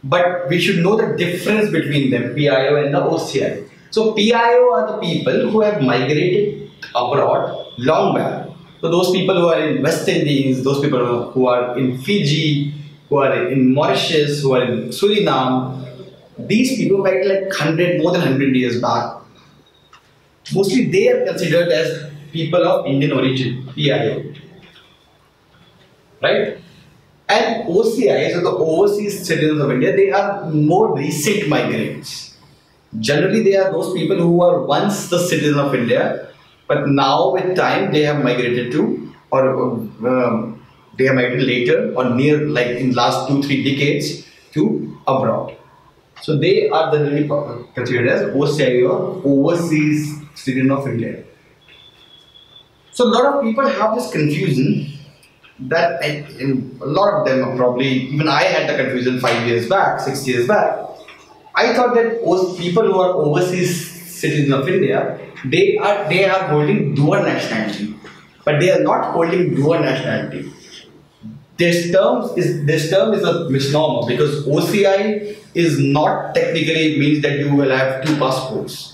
But we should know the difference between them, PIO and the OCI. So PIO are the people who have migrated abroad long back. So those people who are in West Indies, those people who are in Fiji, who are in Mauritius, who are in Suriname, these people might like more than 100 years back. Mostly they are considered as people of Indian origin, PIO. right? And OCI, so the overseas citizens of India, they are more recent migrants. Generally, they are those people who were once the citizen of India, but now with time they have migrated to, or they have migrated later or near, like in last 2-3 decades, to abroad. So they are generally considered as OCI or overseas citizen of India. So a lot of people have this confusion that a lot of them are probably, even I had the confusion 5 years back, 6 years back. I thought that people who are overseas citizens of India, they are holding dual nationality, but they are not holding dual nationality. This term is a misnomer, because OCI is not technically means that you will have 2 passports,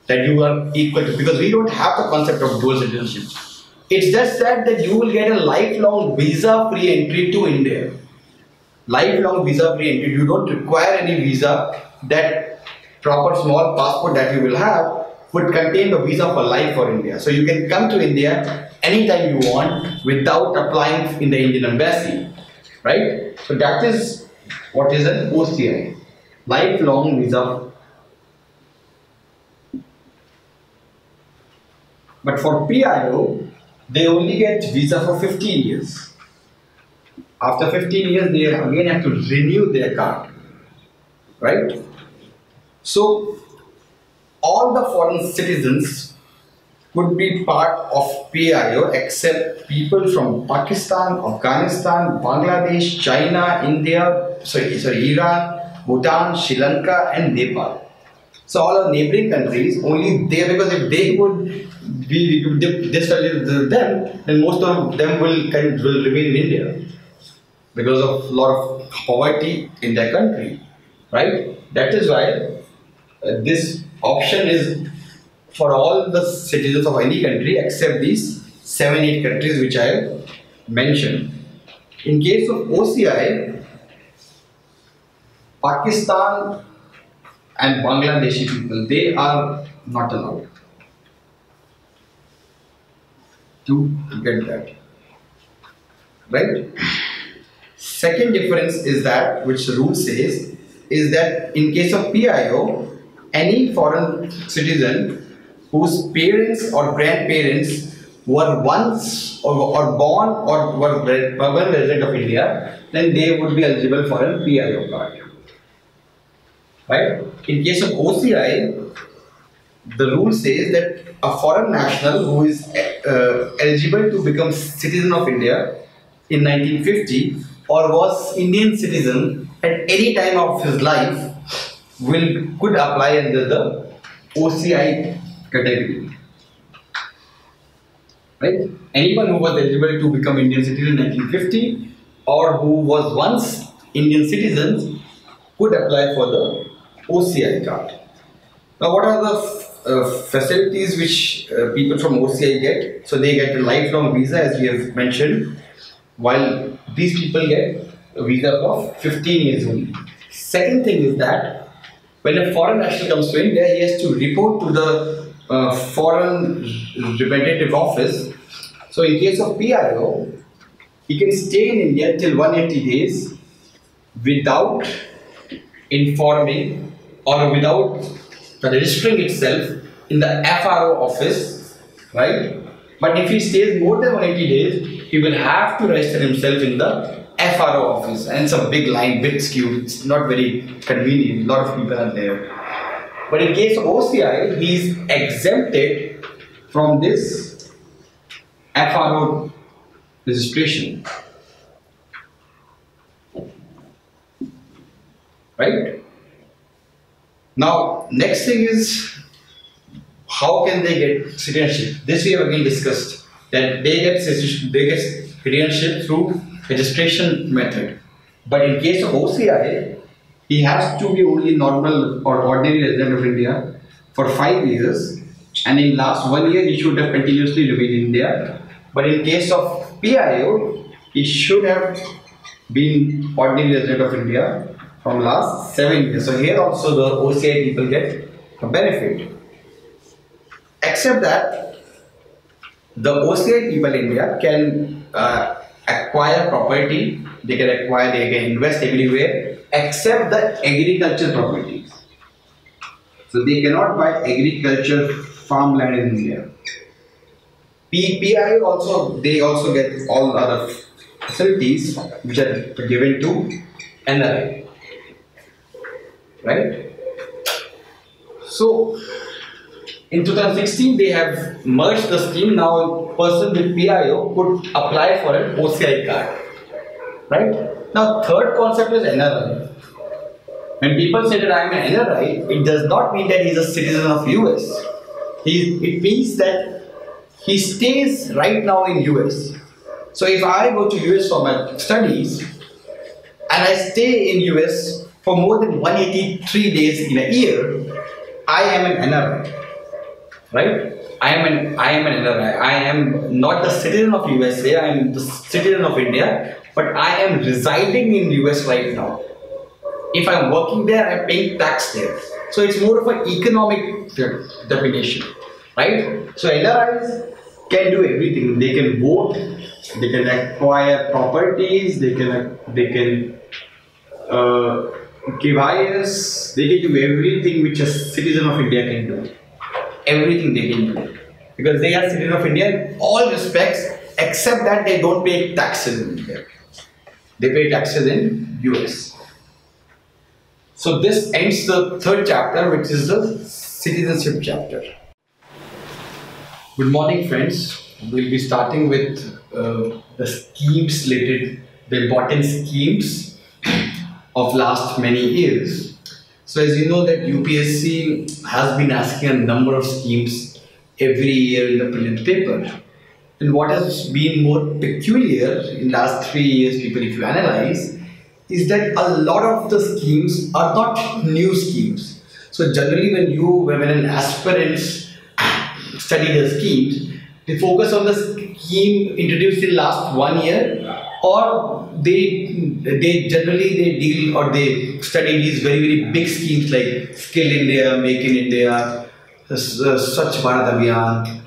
that you are equal to, because we don't have the concept of dual citizenship. It's just said that you will get a lifelong visa-free entry to India. Lifelong visa-free entry. You don't require any visa. That proper small passport that you will have would contain the visa for life for India. So you can come to India anytime you want without applying in the Indian embassy, right? So that is what is an OCI, lifelong visa. But for PIO, they only get visa for 15 years. After 15 years, they again have to renew their card, right? So all the foreign citizens could be part of PIO except people from Pakistan, Afghanistan, Bangladesh, China, India, Iran, Bhutan, Sri Lanka and Nepal. So all our neighboring countries, only they, because if they would be disvalue them, then most of them will remain in India because of a lot of poverty in their country, right? That is why this option is for all the citizens of any country except these 7-8 countries which I have mentioned. In case of OCI, Pakistan and Bangladeshi people, they are not allowed to get that, right? Second difference is that, which the rule says, is that in case of PIO, any foreign citizen whose parents or grandparents were once or born or were permanent resident of India, then they would be eligible for a PIO card. Right? In case of OCI, the rule says that a foreign national who is eligible to become citizen of India in 1950 or was Indian citizen at any time of his life could apply under the OCI category. Right? Anyone who was eligible to become Indian citizen in 1950 or who was once Indian citizens could apply for the OCI card. Now, what are the facilities which people from OCI get? So they get a lifelong visa, as we have mentioned, while these people get a visa for 15 years only. Second thing is that when a foreign national comes to India, he has to report to the foreign representative office. So in case of PIO, he can stay in India till 180 days without informing or without registering itself in the FRO office, right? But if he stays more than 180 days, he will have to register himself in the FRO office, and it's a big line, bit skewed, it's not very convenient, a lot of people are there. But in case of OCI, he is exempted from this FRO registration, right? Now, next thing is, how can they get citizenship? This we have again discussed, that they get citizenship through registration method. But in case of OCI, he has to be only normal or ordinary resident of India for 5 years, and in last 1 year he should have continuously remained in India. But in case of PIO, he should have been ordinary resident of India from last 7 years. So here also the OCI people get a benefit. Except that the OCI people in India can acquire property, they can invest everywhere except the agriculture properties. So they cannot buy agriculture farmland in India. PPI also, they also get all the other facilities which are given to NRI, right? So in 2016 they have merged the scheme. Now a person with PIO could apply for an OCI card, right? Now third concept is NRI. When people say that I am an NRI, it does not mean that he is a citizen of US. It means that he stays right now in US. So if I go to US for my studies and I stay in US for more than 183 days in a year, I am an NRI, right? I am an NRI. I am not the citizen of USA. I am the citizen of India, but I am residing in US right now. If I am working there, I am paying tax there. So it's more of an economic definition, right? So NRIs can do everything. They can vote, they can acquire properties, they can give IS, they can do everything which a citizen of India can do. Everything they can do. Because they are citizen of India in all respects, except that they don't pay taxes in India. They pay taxes in US. So this ends the third chapter, which is the citizenship chapter. Good morning, friends. We'll be starting with the schemes related, the important schemes of last many years. So as you know that UPSC has been asking a number of schemes every year in the prelim paper. And what has been more peculiar in last 3 years, people, if you analyze, is that a lot of the schemes are not new schemes. So generally when an aspirant study the schemes, they focus on the scheme introduced in last 1 year, or they generally deal or they study these very big schemes like Skill India, Make in India, Swachh Bharat Abhiyan.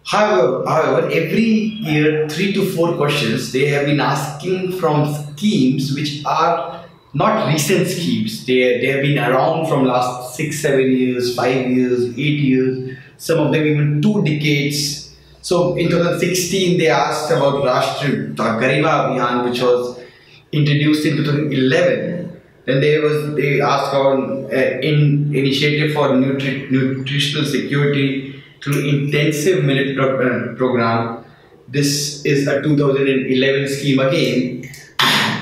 However, every year 3 to 4 questions they have been asking from schemes which are not recent schemes. They have been around from last 6-7 years, 5 years, 8 years, some of them even 2 decades. So in 2016 they asked about Rashtriya Gariba Abhiyan, which was introduced in 2011. Then they asked about initiative for nutritional security through intensive millet program. This is a 2011 scheme again.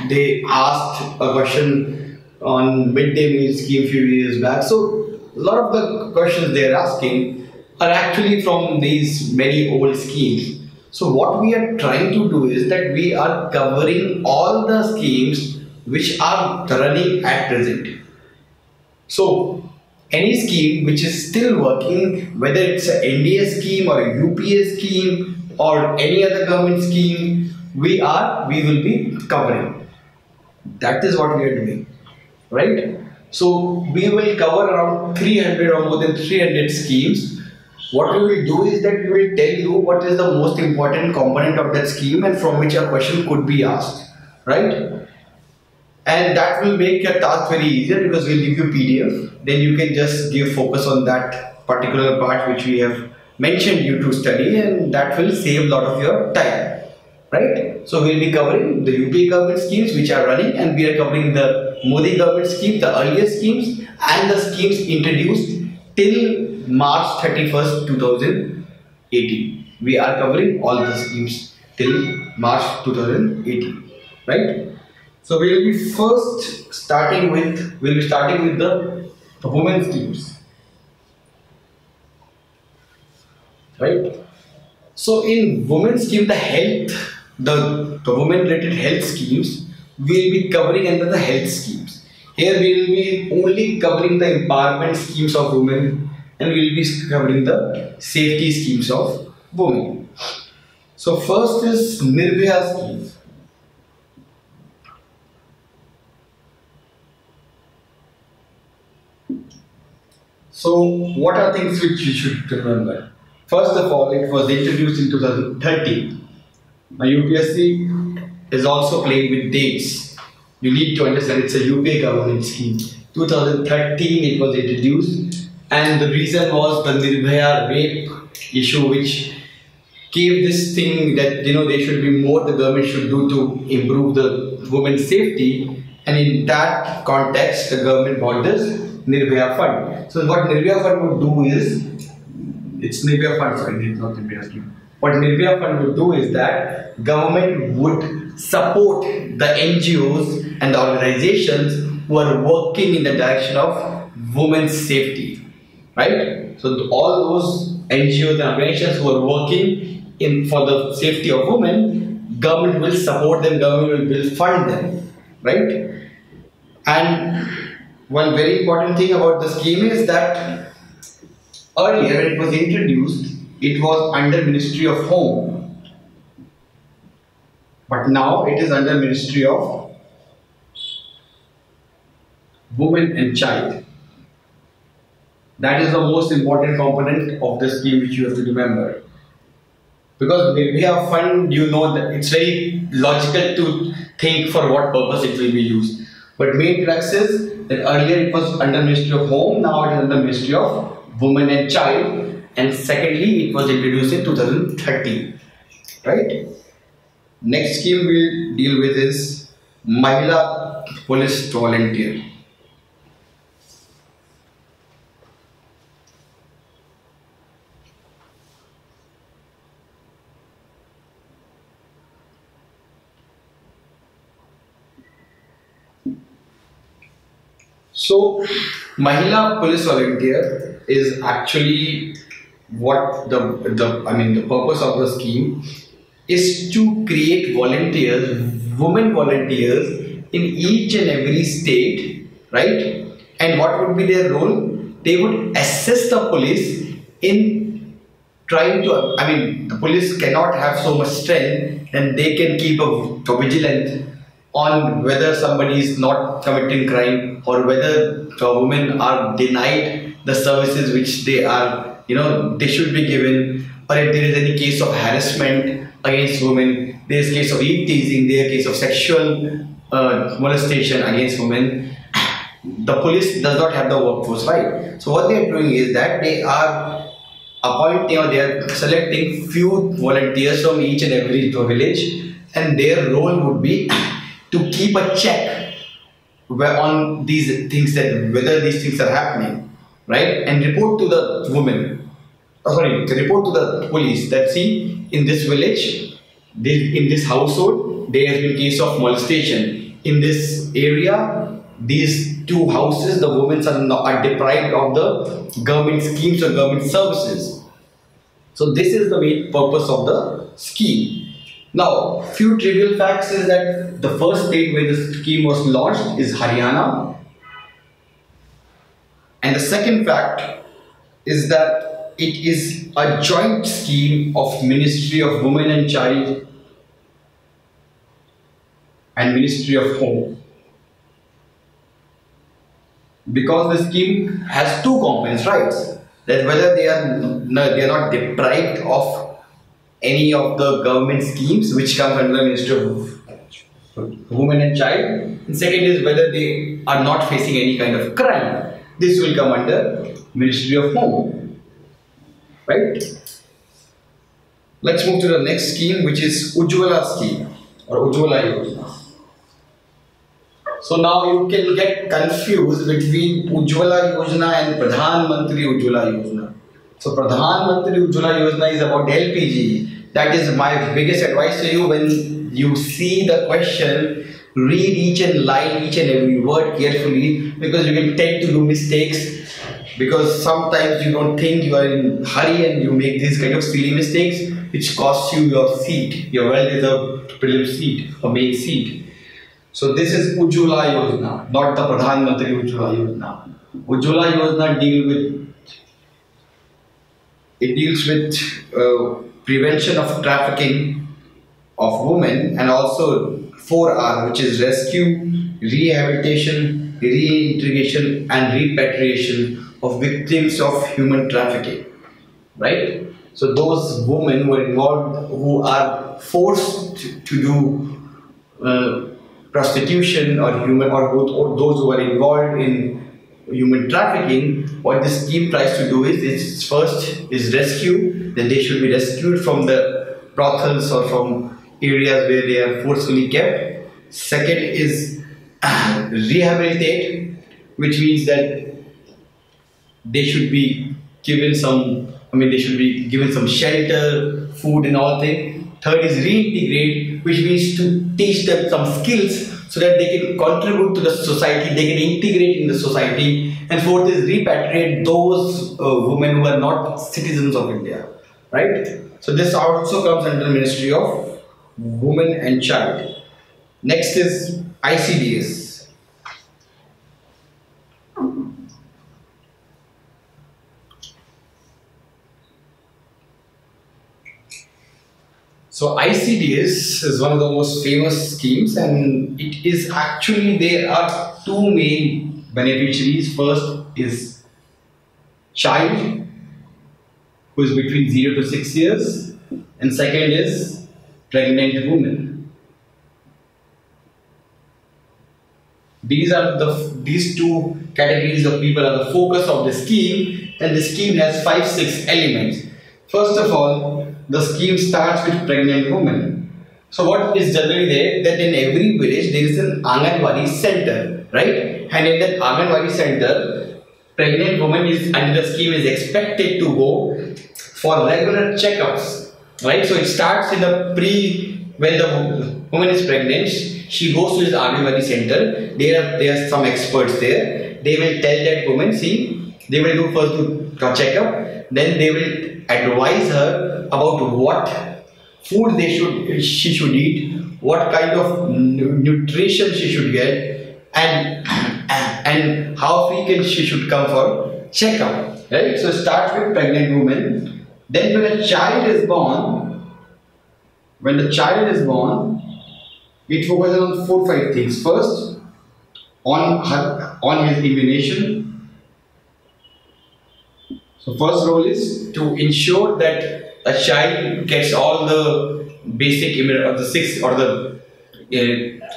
They asked a question on midday meal scheme few years back. So a lot of the questions they are asking are actually from these many old schemes. So what we are trying to do is that we are covering all the schemes which are running at present. So any scheme which is still working, whether it's an NDA scheme or a UPA scheme or any other government scheme, we will be covering. That is what we are doing, right? So we will cover around 300 or more than 300 schemes. What we will do is that we will tell you what is the most important component of that scheme and from which a question could be asked, right? And that will make your task very easier because we'll give you PDF. Then you can just give focus on that particular part which we have mentioned you to study, and that will save a lot of your time, right? So we'll be covering the UPA government schemes which are running, and we are covering the Modi government scheme, the earlier schemes, and the schemes introduced till March 31st, 2018. We are covering all the schemes till March 2018, right? So we will be starting with the women schemes, right? So in women scheme, the women related health schemes, we will be covering under the health schemes. Here we will be only covering the empowerment schemes of women, and we will be covering the safety schemes of women. So first is Nirbhaya scheme. So what are things which you should remember? First of all, it was introduced in 2013. Now UPSC is also playing with dates. You need to understand it's a UPA government scheme. 2013 it was introduced, and the reason was the Nirbhaya rape issue, which gave this thing that there should be more the government should do to improve the women's safety, and in that context the government bought this Nirbhaya fund. So what Nirbhaya fund would do is, it's Nirbhaya fund, sorry, it's not Nirbhaya scheme. What Nirbhaya fund would do is that government would support the NGOs and the organizations who are working in the direction of women's safety, right? So all those NGOs and organizations who are working for the safety of women, government will support them, government will fund them, right? And one very important thing about the scheme is that earlier when it was introduced, it was under Ministry of Home, but now it is under Ministry of Women and Child. That is the most important component of the scheme which you have to remember. Because we have fund, that it's very logical to think for what purpose it will be used. But main crux is that earlier it was under Ministry of Home, now it is under Ministry of Women and Child. And secondly, it was introduced in 2013, right? Next scheme we'll deal with is Mahila Police Volunteer. So, Mahila Police Volunteer is actually what the purpose of the scheme is to create volunteers, women volunteers in each and every state, right? And what would be their role? They would assist the police in trying to, the police cannot have so much strength, and they can keep a vigilant on whether somebody is not committing crime or whether women are denied the services which they are they should be given, or if there is any case of harassment against women, there is case of teasing, there is case of sexual molestation against women. The police does not have the workforce, right? So what they are doing is that they are appointing, or they are selecting few volunteers from each and every village, and their role would be to keep a check on these things, that whether these things are happening, right? And report to the report to the police that, see, in this village, in this household, there has been case of molestation. In this area, these two houses, the women are deprived of the government schemes or government services. So this is the main purpose of the scheme. Now, few trivial facts is that the first state where the scheme was launched is Haryana. And the second fact is that it is a joint scheme of Ministry of Women and Child and Ministry of Home. Because the scheme has two components, right? That whether they are not deprived of any of the government schemes which come under the Ministry of Women and Child, and second is whether they are not facing any kind of crime. This will come under Ministry of Home, right? Let's move to the next scheme, which is Ujjwala scheme or Ujjwala Yojana. So now you can get confused between Ujjwala Yojana and Pradhan Mantri Ujjwala Yojana. So Pradhan Mantri Ujjwala Yojana is about LPG. That is my biggest advice to you. When you see the question, read each and line, each and every word carefully, because you can tend to do mistakes, because sometimes you don't think, you are in hurry and you make these kind of silly mistakes which cost you your seat, your well-deserved prelim seat or main seat. So this is Ujjwala Yojana, not the Pradhan Mantri Ujjwala Yojana. Ujjwala Yojana deals with prevention of trafficking of women, and also 4R, which is rescue, rehabilitation, reintegration and repatriation of victims of human trafficking, right? So those women who are involved, who are forced to do prostitution or or those who are involved in human trafficking, what this scheme tries to do is first is rescue. Then they should be rescued from the brothels or from areas where they are forcefully kept. Second is rehabilitate, which means that they should be given some, they should be given some shelter, food and all things. Third is reintegrate, which means to teach them some skills so that they can contribute to the society, they can integrate in the society. And fourth is repatriate those women who are not citizens of India, right? So this also comes under the Ministry of Women and Child. Next is ICDS. So ICDS is one of the most famous schemes, and it is actually, there are two main beneficiaries. First is child who is between 0 to 6 years, and second is pregnant woman. These two categories of people are the focus of the scheme, and the scheme has 5-6 elements. First of all, the scheme starts with pregnant women. So what is generally there, that in every village there is an Anganwadi center, right? And in that Anganwadi center, pregnant woman is under the scheme is expected to go for regular checkups, right? So it starts in the when the woman is pregnant, she goes to this Anganwadi center. There are some experts there. They will tell that woman, see, they will do first a checkup, then they will advise her about what food she should eat, what kind of nutrition she should get, and how frequent she should come for checkup. Right? So start with pregnant woman. Then when the child is born, it focuses on 4-5 things. First, on his immunization. So first role is to ensure that a child gets all the basic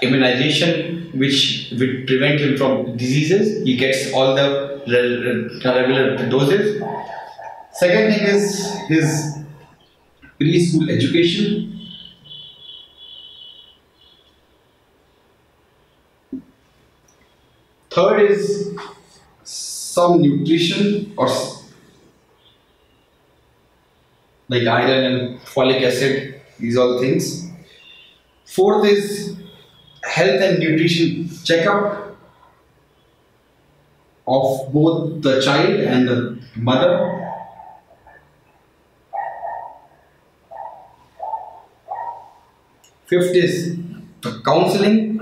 immunization which will prevent him from diseases. He gets all the regular doses. Second thing is his preschool education. Third is some nutrition or like iron and folic acid, these all things. Fourth is health and nutrition checkup of both the child and the mother. Fifth is counseling.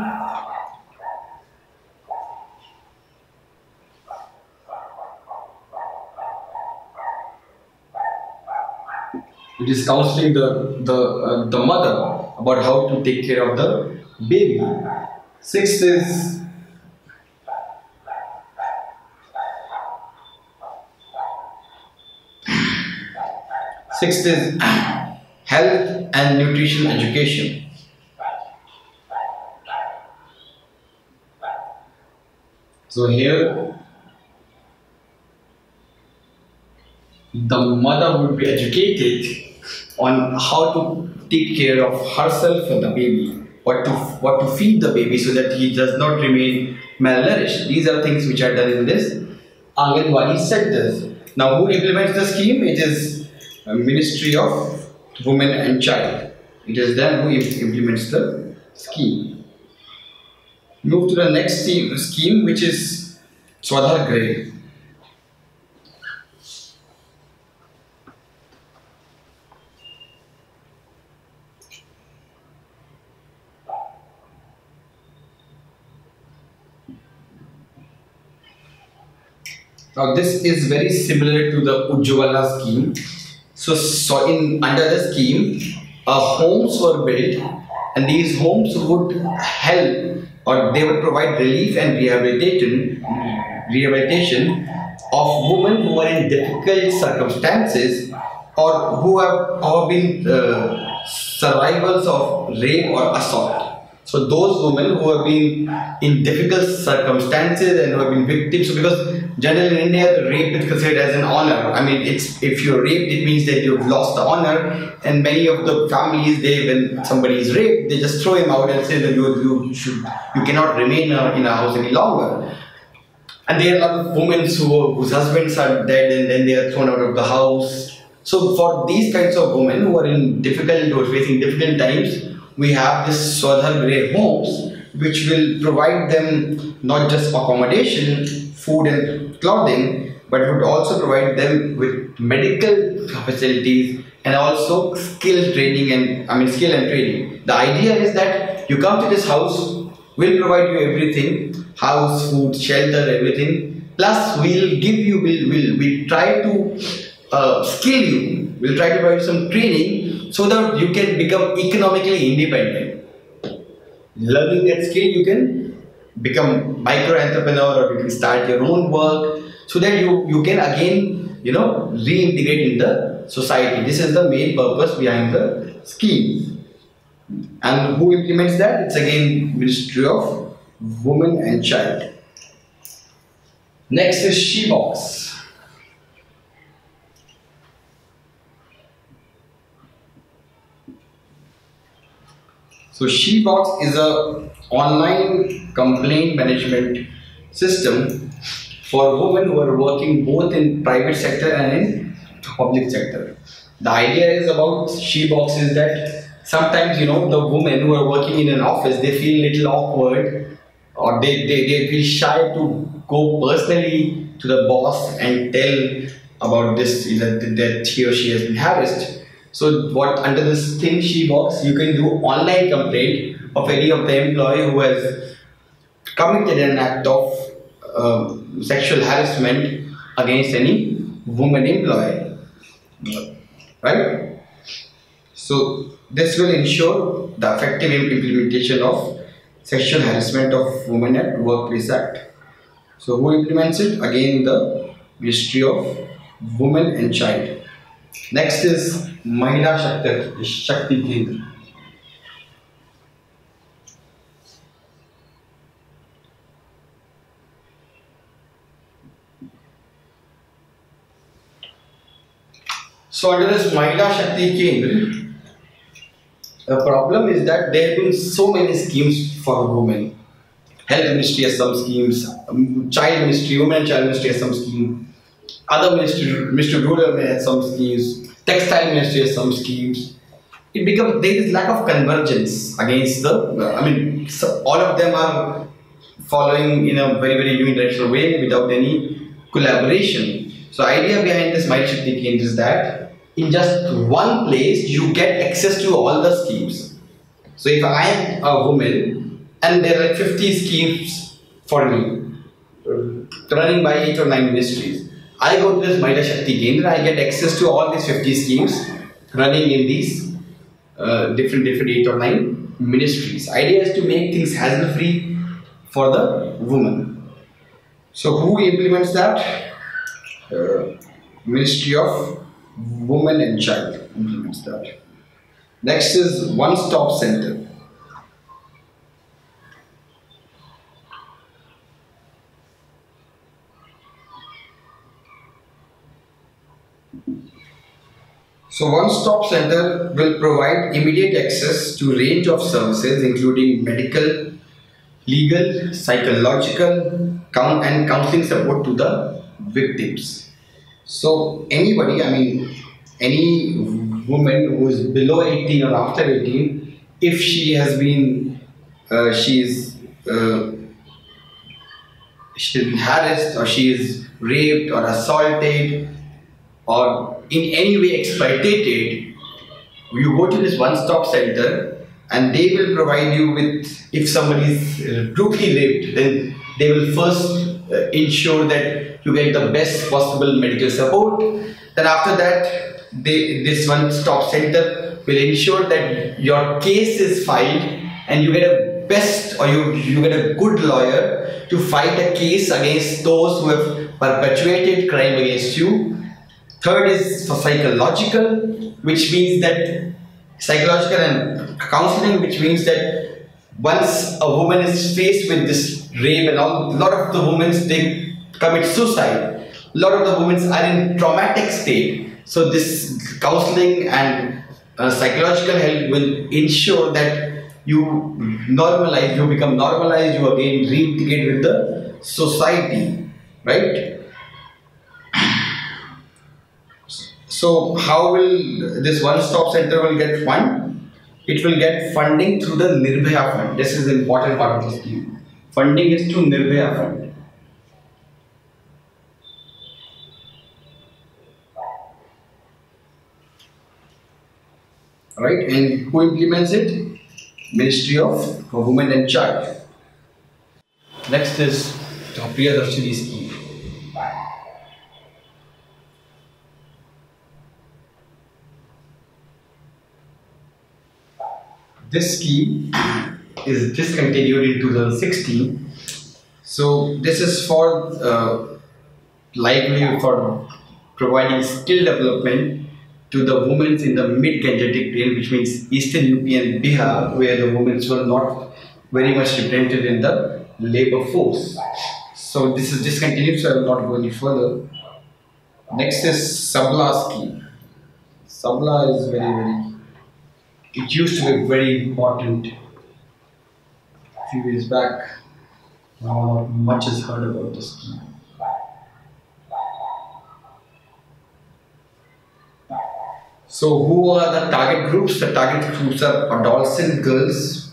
It is counseling the mother about how to take care of the baby. Sixth is health and nutrition education. So here the mother would be educated on how to take care of herself and the baby, what to feed the baby so that he does not remain malnourished. These are things which are done in this Anganwadi centers. Now, who implements the scheme? It is Ministry of Women and Child. It is them who implements the scheme. Move to the next scheme, which is Swadhar Greh. Now this is very similar to the Ujjwala scheme. So under the scheme, homes were built, and these homes would help, or they would provide relief and rehabilitation of women who are in difficult circumstances or who have been survivors of rape or assault. So those women who have been in difficult circumstances and who have been victims. So because generally in India, rape is considered as an honor. I mean, it's if you're raped, it means that you've lost the honor. And many of the families, when somebody is raped, they just throw him out and say that you cannot remain in a house any longer. And there are a lot of women whose husbands are dead and then they are thrown out of the house. So for these kinds of women who are facing difficult times, we have this Swadhar Grey homes, which will provide them not just accommodation, food and clothing, but would also provide them with medical facilities and also skill and training. The idea is that you come to this house, we'll provide you everything, house, food, shelter, everything. Plus, we'll try to skill you. We'll try to provide some training so that you can become economically independent. Learning that skill, you can become micro entrepreneur or you can start your own work so that you can again reintegrate in the society. This is the main purpose behind the scheme. And who implements that? It's again Ministry of Women and Child. Next is She-Box. So She-Box is a online complaint management system for women who are working both in private sector and in public sector. The idea is about She-Box is that sometimes the women who are working in an office, they feel a little awkward or they feel shy to go personally to the boss and tell about this that he or she has been harassed. So under this thing She-Box, you can do online complaint of any of the employee who has committed an act of sexual harassment against any woman employee, right? So this will ensure the effective implementation of Sexual Harassment of Women at Workplace Act. So who implements it? Again, the Ministry of Women and Child. Next is Mahila Shakti Kendra. So under this Mahila Shakti Kendra, the problem is that there have been so many schemes for women. Health Ministry has some schemes, Child Ministry, Women and Child Ministry has some schemes, other Ministry of Rural has some schemes, Textile Ministry has some schemes. It becomes there is lack of convergence against all of them are following in a very, very unidirectional way without any collaboration. So idea behind this Mahila Shakti Kendra is that in just one place you get access to all the schemes. So if I am a woman and there are 50 schemes for me running by 8 or 9 ministries, I go to this Mahila Shakti Kendra, I get access to all these 50 schemes running in these different 8 or 9 ministries. Idea is to make things hassle free for the woman. So who implements that? Ministry of Women and Child implements that. Next is One Stop Center. So One Stop Center will provide immediate access to a range of services including medical, legal, psychological and counseling support to the victims. So anybody, any woman who is below 18 or after 18, if she has been, she's been harassed or she is raped or assaulted or in any way exploited, you go to this one-stop center and they will provide you with, if somebody is brutally raped, then they will first ensure that you get the best possible medical support. Then after that, this one-stop center will ensure that your case is filed and you get a best or you get a good lawyer to fight a case against those who have perpetuated crime against you. Third is for psychological, which means that psychological and counseling, which means that once a woman is faced with this rape and all, a lot of the women they commit suicide. A lot of the women are in traumatic state. So this counseling and psychological help will ensure that you normalize, you become normalized, you again reintegrate with the society, right? So how will this one-stop center will get fund? It will get funding through the Nirbhaya fund. This is the important part of the scheme. Funding is through Nirbhaya fund. Right? And who implements it? Ministry of Women and Child. Next is the Priyadarshini scheme. This scheme is discontinued in 2016. So this is for livelihood, for providing skill development to the women in the mid-Gangetic plain, which means Eastern UP and Bihar, where the women were not very much represented in the labor force. So this is discontinued, so I will not go any further. Next is Sabla scheme. Sabla is it used to be very important a few years back. Not much is heard about this scheme. So who are the target groups? The target groups are adolescent girls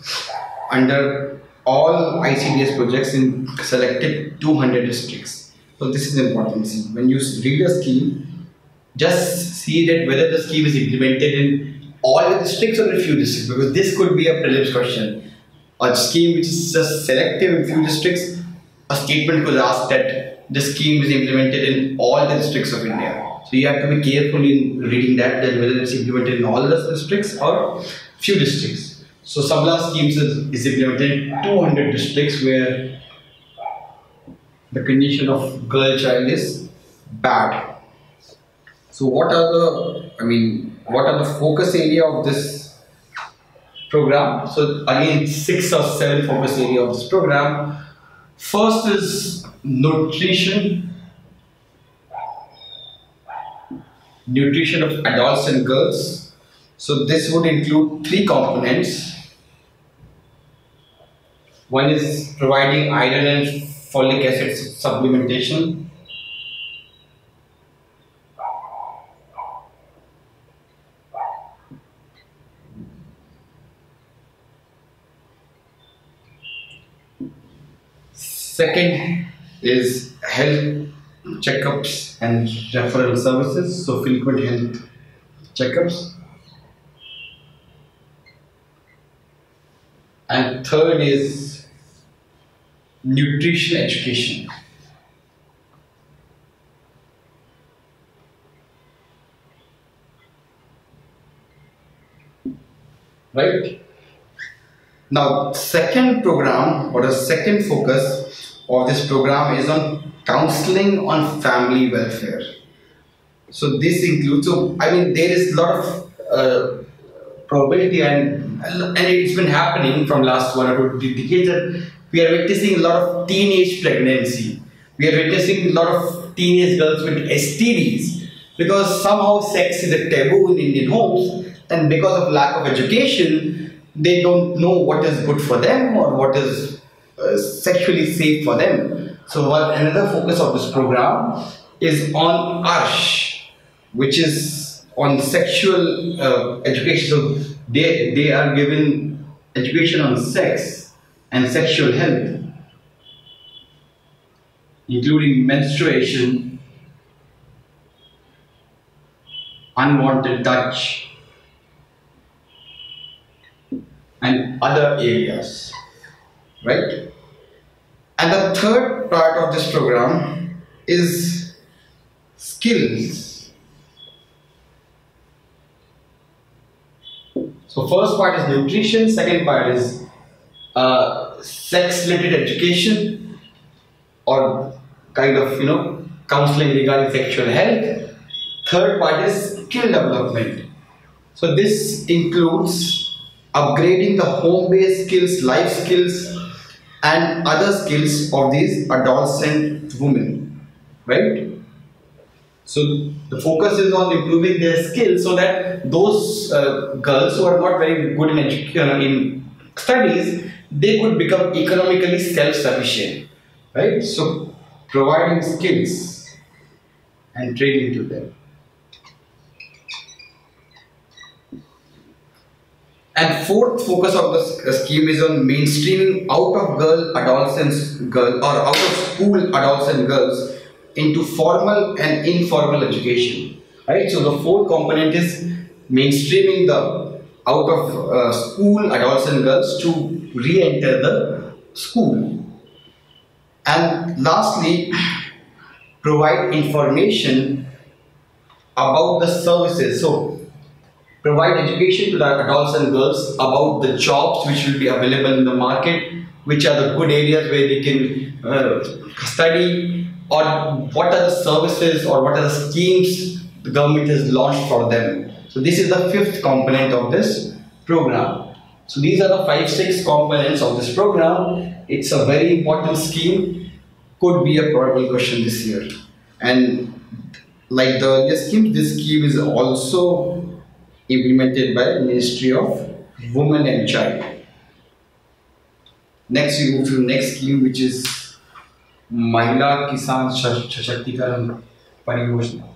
under all ICDS projects in selected 200 districts. So this is important. See, when you read a scheme, just see that whether the scheme is implemented in all the districts or in few districts, because this could be a prelims question. A scheme which is just selective in few districts, a statement could ask that the scheme is implemented in all the districts of India. So you have to be careful in reading that whether it's implemented in all the districts or few districts. So Sabla schemes is implemented in 200 districts where the condition of girl child is bad. So what are the focus area of this program? So again, 6 or 7 focus area of this program. First is nutrition of adults and girls. So this would include 3 components. One is providing iron and folic acid supplementation. Second is health checkups and referral services, so frequent health checkups. And third is nutrition education. Right? Now, second program or the second focus of this program is on counseling on family welfare. So this includes, there is a lot of probability and it's been happening from last 1 or 2 decades that we are witnessing a lot of teenage pregnancy. We are witnessing a lot of teenage girls with STDs because somehow sex is a taboo in Indian homes, and because of lack of education, they don't know what is good for them or what is sexually safe for them. So another focus of this program is on ARSH, which is on sexual education. So they are given education on sex and sexual health, including menstruation, unwanted touch, and other areas, right? And the third part of this program is skills. So first part is nutrition, second part is sex related education or kind of counseling regarding sexual health. third part is skill development. So this includes upgrading the home-based skills, life skills, and other skills of these adolescent women, right? So the focus is on improving their skills so that those girls who are not very good in in studies, they could become economically self-sufficient, right? So providing skills and training to them. And fourth focus of the scheme is on mainstreaming out of girl or out of school adolescent girls into formal and informal education. Right. So the fourth component is mainstreaming the out of school adolescent girls to re-enter the school. And lastly, provide information about the services. So provide education to the adolescent girls about the jobs which will be available in the market, which are the good areas where they can study, or what are the services or what are the schemes the government has launched for them. So this is the fifth component of this program. So these are the 5-6 components of this program. It's a very important scheme, could be a probable question this year. And like the earlier scheme, this scheme is also implemented by Ministry of Women and Child. Next we move to the next scheme, which is Mahila Kisan Sashaktikarana Pariyojana.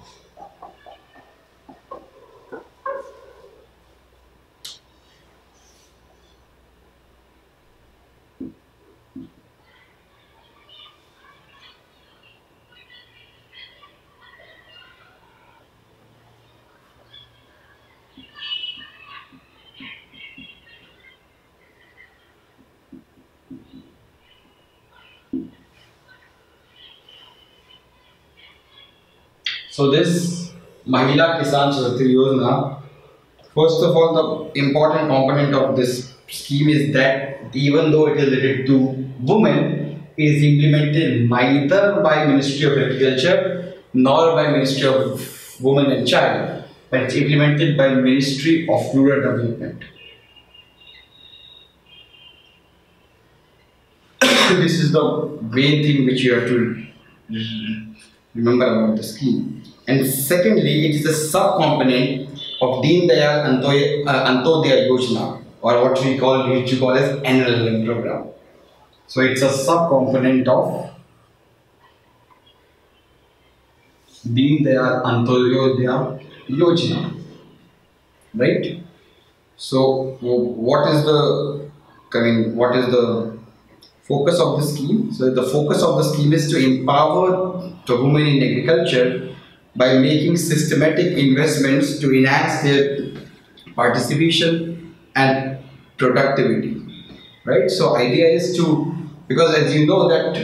So this Mahila Kisan Sashakti Yojana, first of all, the important component of this scheme is that even though it is related to women, it is implemented neither by Ministry of Agriculture nor by Ministry of Women and Child, but it's implemented by Ministry of Rural Development. This is the main thing which you have to remember about the scheme. And secondly, it is a sub-component of Deen Dayal Antyodaya Yojana, or what we call as NLM program. So it's a sub-component of Deen Dayal Antyodaya Yojana, right? So what is the focus of the scheme? So the focus of the scheme is to empower the women in agriculture by making systematic investments to enhance their participation and productivity, right? So idea is to, because as you know that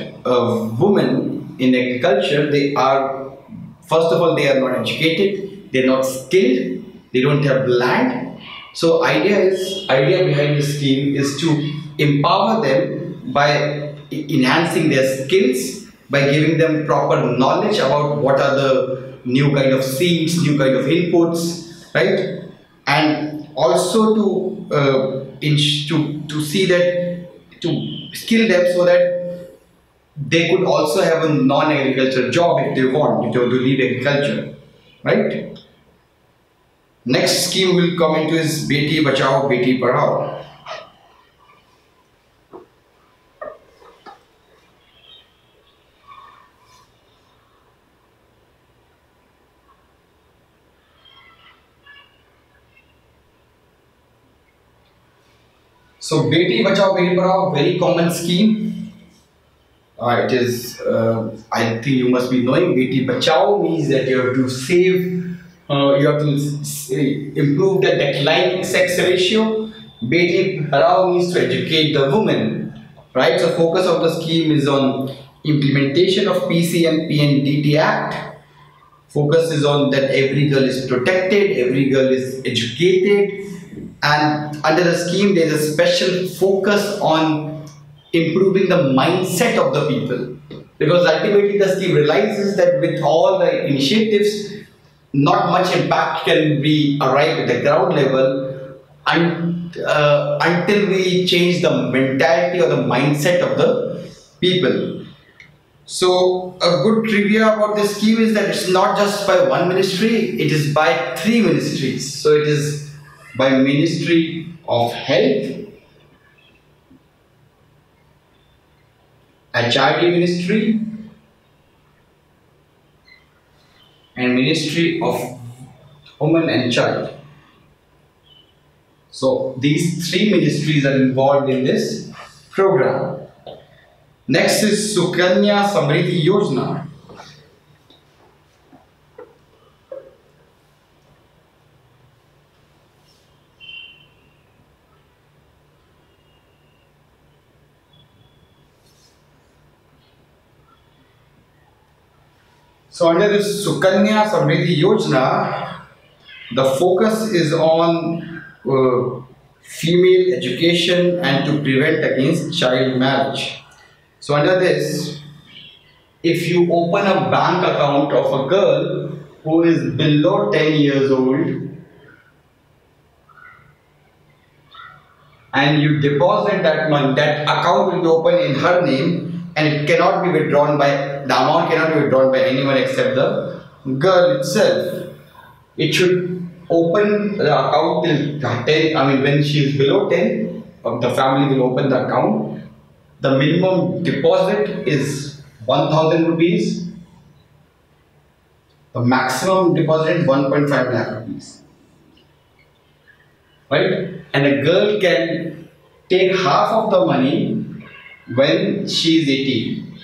women in agriculture, they are, first of all, they are not educated, they are not skilled, they don't have land. So idea behind the scheme is to empower them by enhancing their skills, by giving them proper knowledge about what are the new kind of seeds, new kind of inputs, right? And also to see that, to skill them so that they could also have a non-agricultural job if they want to leave agriculture, right? Next scheme will come into is Beti Bachao, Beti Padhao. So Beti Bachao, Beti Padhao, very common scheme. It is, I think you must be knowing, Beti Bachao means that you have to save, you have to improve the declining sex ratio. Beti Padhao means to educate the women, right? So focus of the scheme is on implementation of PC and PNDT Act. Focus is on that every girl is protected, every girl is educated. And under the scheme, there is a special focus on improving the mindset of the people. Because ultimately the scheme realizes that with all the initiatives, not much impact can be arrived at the ground level until we change the mentality or the mindset of the people. So a good trivia about this scheme is that it's not just by one ministry, it is by three ministries. So it is by Ministry of Health, HRD Ministry, and Ministry of Women and Child. So these three ministries are involved in this program. Next is Sukanya Samriddhi Yojana. So under this Sukanya Samriddhi Yojana, the focus is on female education and to prevent against child marriage. So under this, if you open a bank account of a girl who is below 10 years old and you deposit that money, that account will be open in her name and it cannot be withdrawn by, the amount cannot be withdrawn by anyone except the girl itself. It should open the account till 10, when she is below 10, the family will open the account. The minimum deposit is 1000 rupees. The maximum deposit is 1.5 lakh rupees. Right? And a girl can take half of the money when she is 18.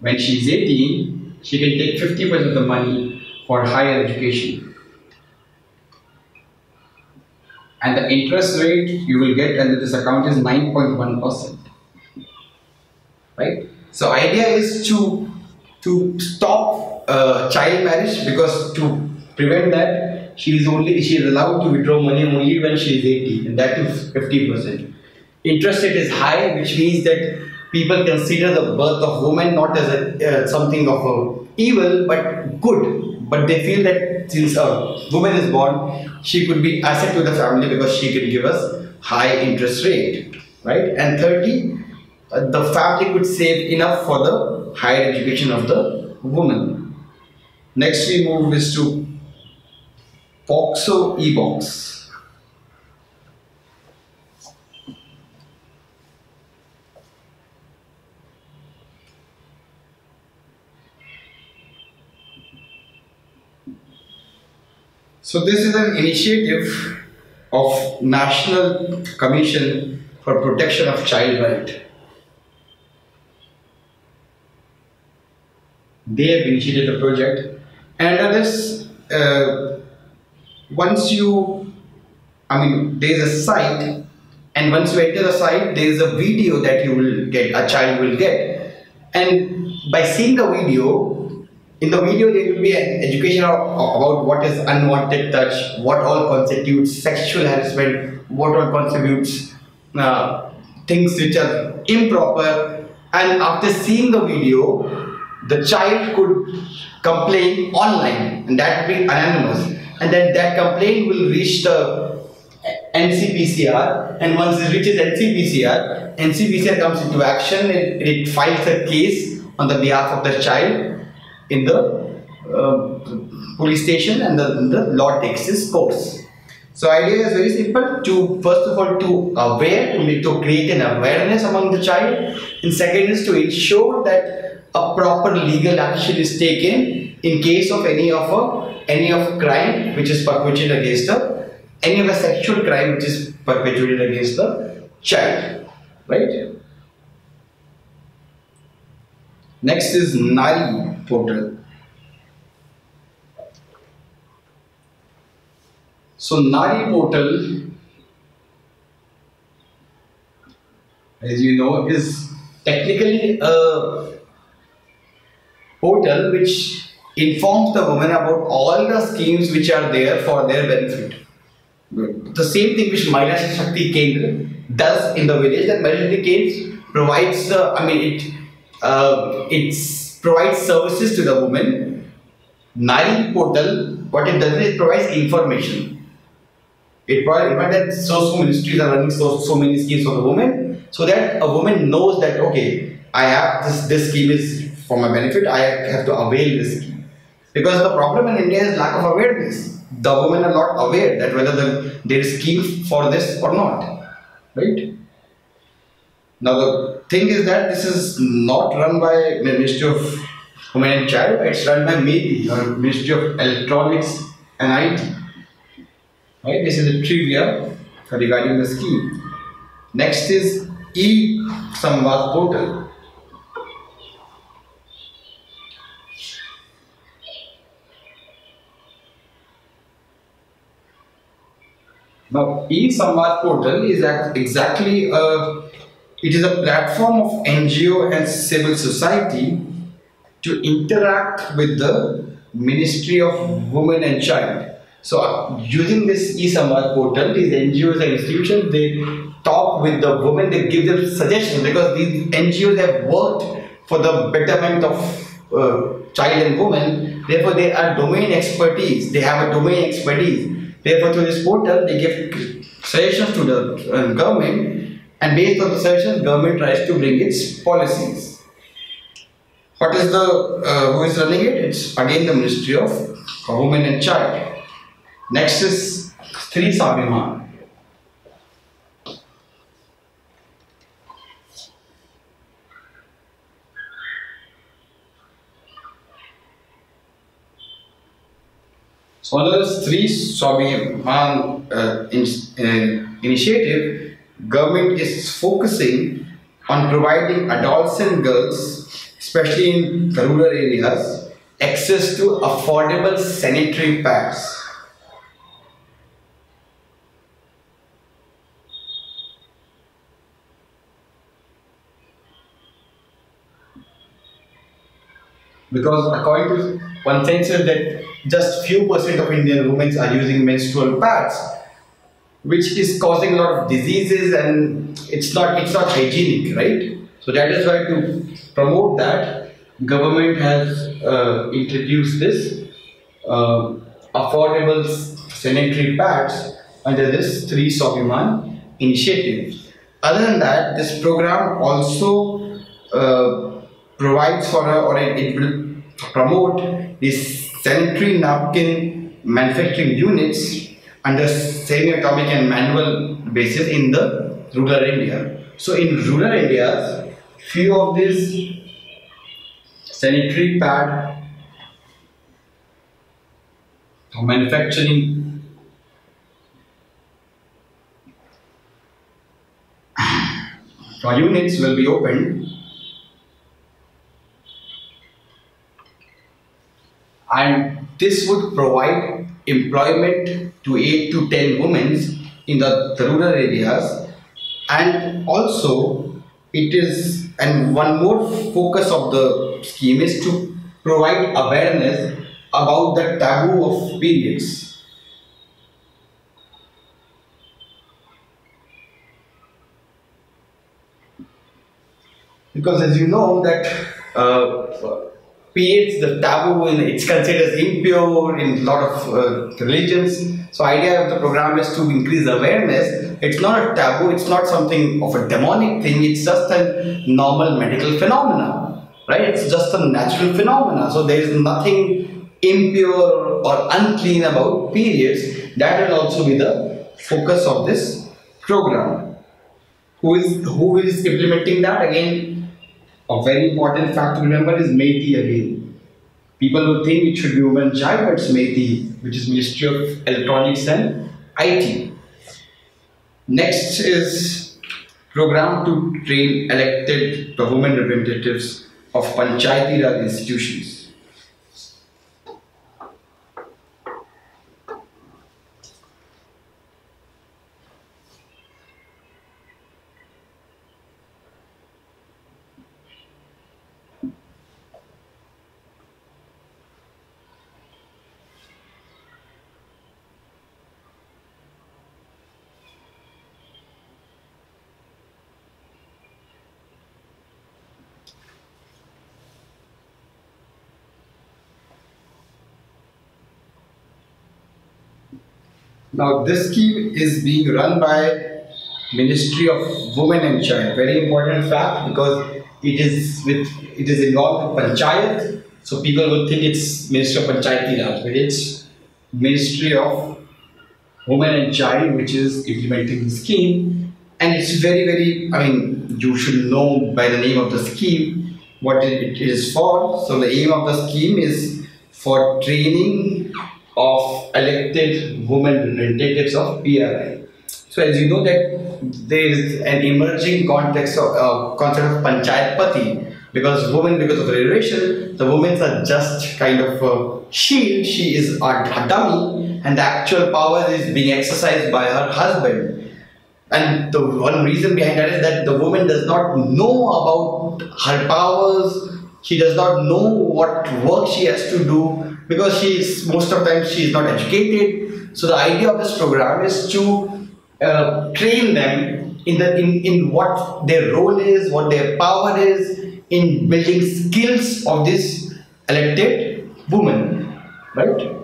When she is 18, she can take 50% of the money for higher education. And the interest rate you will get under this account is 9.1%. Right? So idea is to stop child marriage, because to prevent that she is allowed to withdraw money only when she is 18, and that is 50%. Interest rate is high, which means that people consider the birth of woman not as something of a evil but good, but they feel that since a woman is born, she could be asset to the family because she can give us high interest rate, right? And thirdly, the family could save enough for the higher education of the woman. Next we move is to POXO e-box. So this is an initiative of National Commission for Protection of Child Right. They have initiated the project, and under this, once you, there is a site, and once you enter the site, there is a video that you will get, a child will get, and by seeing the video, in the video there will be an education about what is unwanted touch, what all constitutes sexual harassment, what all constitutes things which are improper, and after seeing the video, the child could complain online, and that will be anonymous, and then that complaint will reach the NCPCR, and once it reaches NCPCR comes into action and it files a case on the behalf of the child in the police station, and the law takes its course. So idea is very simple: to first of all to create an awareness among the child, and second is to ensure that a proper legal action is taken in case of any of crime which is perpetrated against any of a sexual crime which is perpetrated against the child, right? Next is Nari portal. So Nari portal, as you know, is technically a portal which informs the women about all the schemes which are there for their benefit. The same thing which Mahila Shakti Kendra does in the village, that Mahila Shakti Kendra provides it provides services to the women Nari portal, what it does is it provides information. It provides that so ministries are running so many schemes for the women, so that a woman knows that okay, I have this scheme is for my benefit. I have to avail this scheme, because the problem in India is lack of awareness. The women are not aware that whether there is scheme for this or not, right? Now the thing is that this is not run by Ministry of Women and Child. It's run by MEPI, or Ministry of Electronics and IT. Right? This is a trivia regarding the scheme. Next is e-Samvad portal. Now, e-Samvad portal is exactly it is a platform of NGO and civil society to interact with the Ministry of Women and Child. So, using this e-Samvad portal, these NGOs and institutions, they talk with the women, they give them suggestions, because these NGOs have worked for the betterment of child and women. Therefore, they are domain expertise. They have a domain expertise. Therefore, through this portal, they give suggestions to the government, and based on the suggestions, government tries to bring its policies. What is the who is running it? It's again the Ministry of Women and Child. Next is Stri Sabhiman. So under the Stri Sabhiman initiative, government is focusing on providing adolescent girls, especially in rural areas, access to affordable sanitary pads. Because according to one census that just few percent of Indian women are using menstrual pads, which is causing a lot of diseases, and it's not hygienic, right? So that is why, to promote that, government has introduced this affordable sanitary pads under this Stri Sabhiman initiative. Other than that, this program also provides for or it will promote these sanitary napkin manufacturing units under semi-atomic and manual basis in the rural India. So in rural India, few of these sanitary pad manufacturing units will be opened, and this would provide employment to 8 to 10 women in the rural areas. And also it is, and one more focus of the scheme is to provide awareness about the taboo of periods. Because as you know that periods, the taboo, and it's considered impure in a lot of religions. So idea of the program is to increase awareness. It's not a taboo, it's not something of a demonic thing, it's just a normal medical phenomena, right? It's just a natural phenomena. So there is nothing impure or unclean about periods. That will also be the focus of this program. Who is implementing that? Again, a very important fact to remember is METI again. People will think it should be Women and Child, but it's METI, which is Ministry of Electronics and IT. Next is program to train elected government representatives of Panchayati Raj institutions. Now this scheme is being run by Ministry of Women and Child. Very important fact, because it is involved with panchayat. So people would think it's Ministry of Panchayati Raj, but it's Ministry of Women and Child which is implementing the scheme. And it's very, I mean, you should know by the name of the scheme what it is for. So the aim of the scheme is for training of elected women representatives of PRI. So as you know that there is an emerging context of concept of panchayat pati, because women, because of the reservation, the women are just kind of a shield. She is a dummy, and the actual power is being exercised by her husband. And the one reason behind that is that the woman does not know about her powers. She does not know what work she has to do, because she is, most of the time she is not educated. So the idea of this program is to train them in what their role is, what their power is in building skills of this elected woman, right?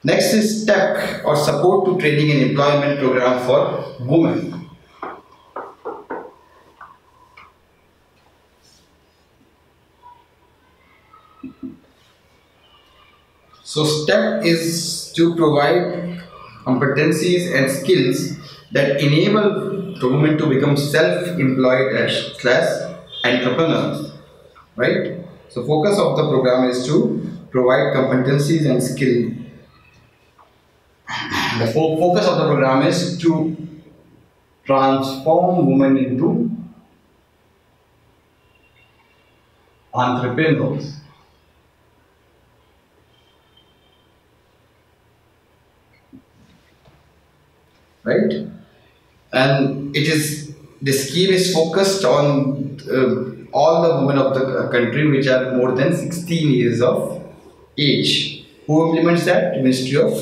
Next is STEP, or Support to Training and Employment Program for Women. So STEP is to provide competencies and skills that enable the women to become self-employed / entrepreneurs, right? So focus of the program is to provide competencies and skills. The focus of the program is to transform women into entrepreneurs. Right? And the scheme is focused on all the women of the country which are more than 16 years of age. Who implements that? Ministry of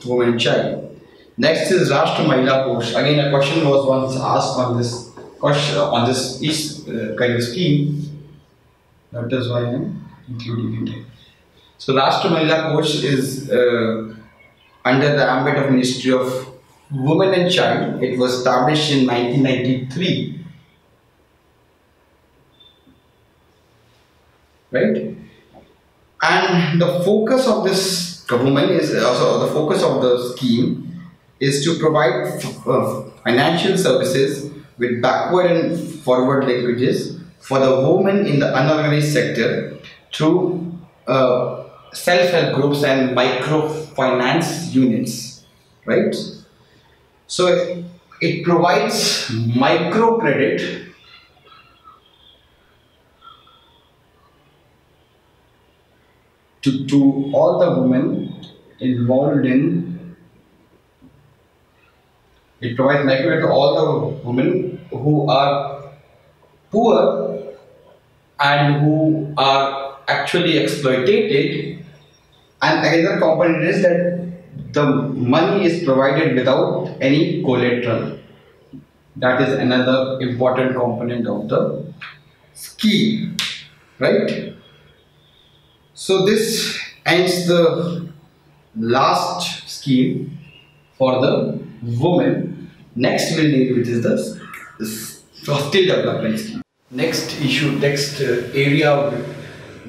Women and Child. Next is Rashtra Mahila Kosh. Again, a question was once asked on this question, on this kind of scheme. That is why I am including it here. So Rashtra Mahila Kosh is under the ambit of Ministry of Women and Child. It was established in 1993. Right? And the focus of this woman is also the focus of the scheme is to provide financial services with backward and forward linkages for the women in the unorganized sector through self-help groups and microfinance units, right? So it provides microcredit to all the women involved in. It provides microcredit to all the women who are poor and who are actually exploited. And another component is that the money is provided without any collateral. That is another important component of the scheme, right? So this ends the last scheme for the women. Next we'll deal with is the skill development scheme. Next area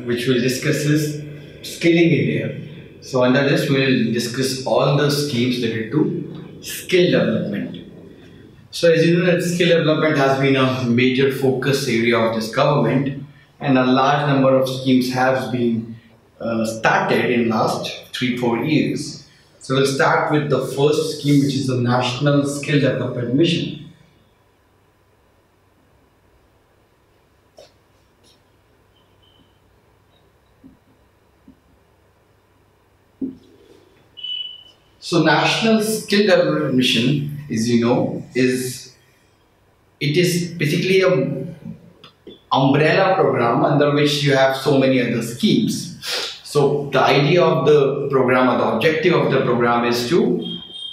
which we'll discuss is skilling India. So under this we'll discuss all the schemes related to skill development. So as you know that skill development has been a major focus area of this government, and a large number of schemes have been started in last 3-4 years. So we'll start with the first scheme, which is the National Skill Development Mission. So National Skill Development Mission, as you know, is basically a umbrella program under which you have so many other schemes. So the idea of the program, or the objective of the program, is to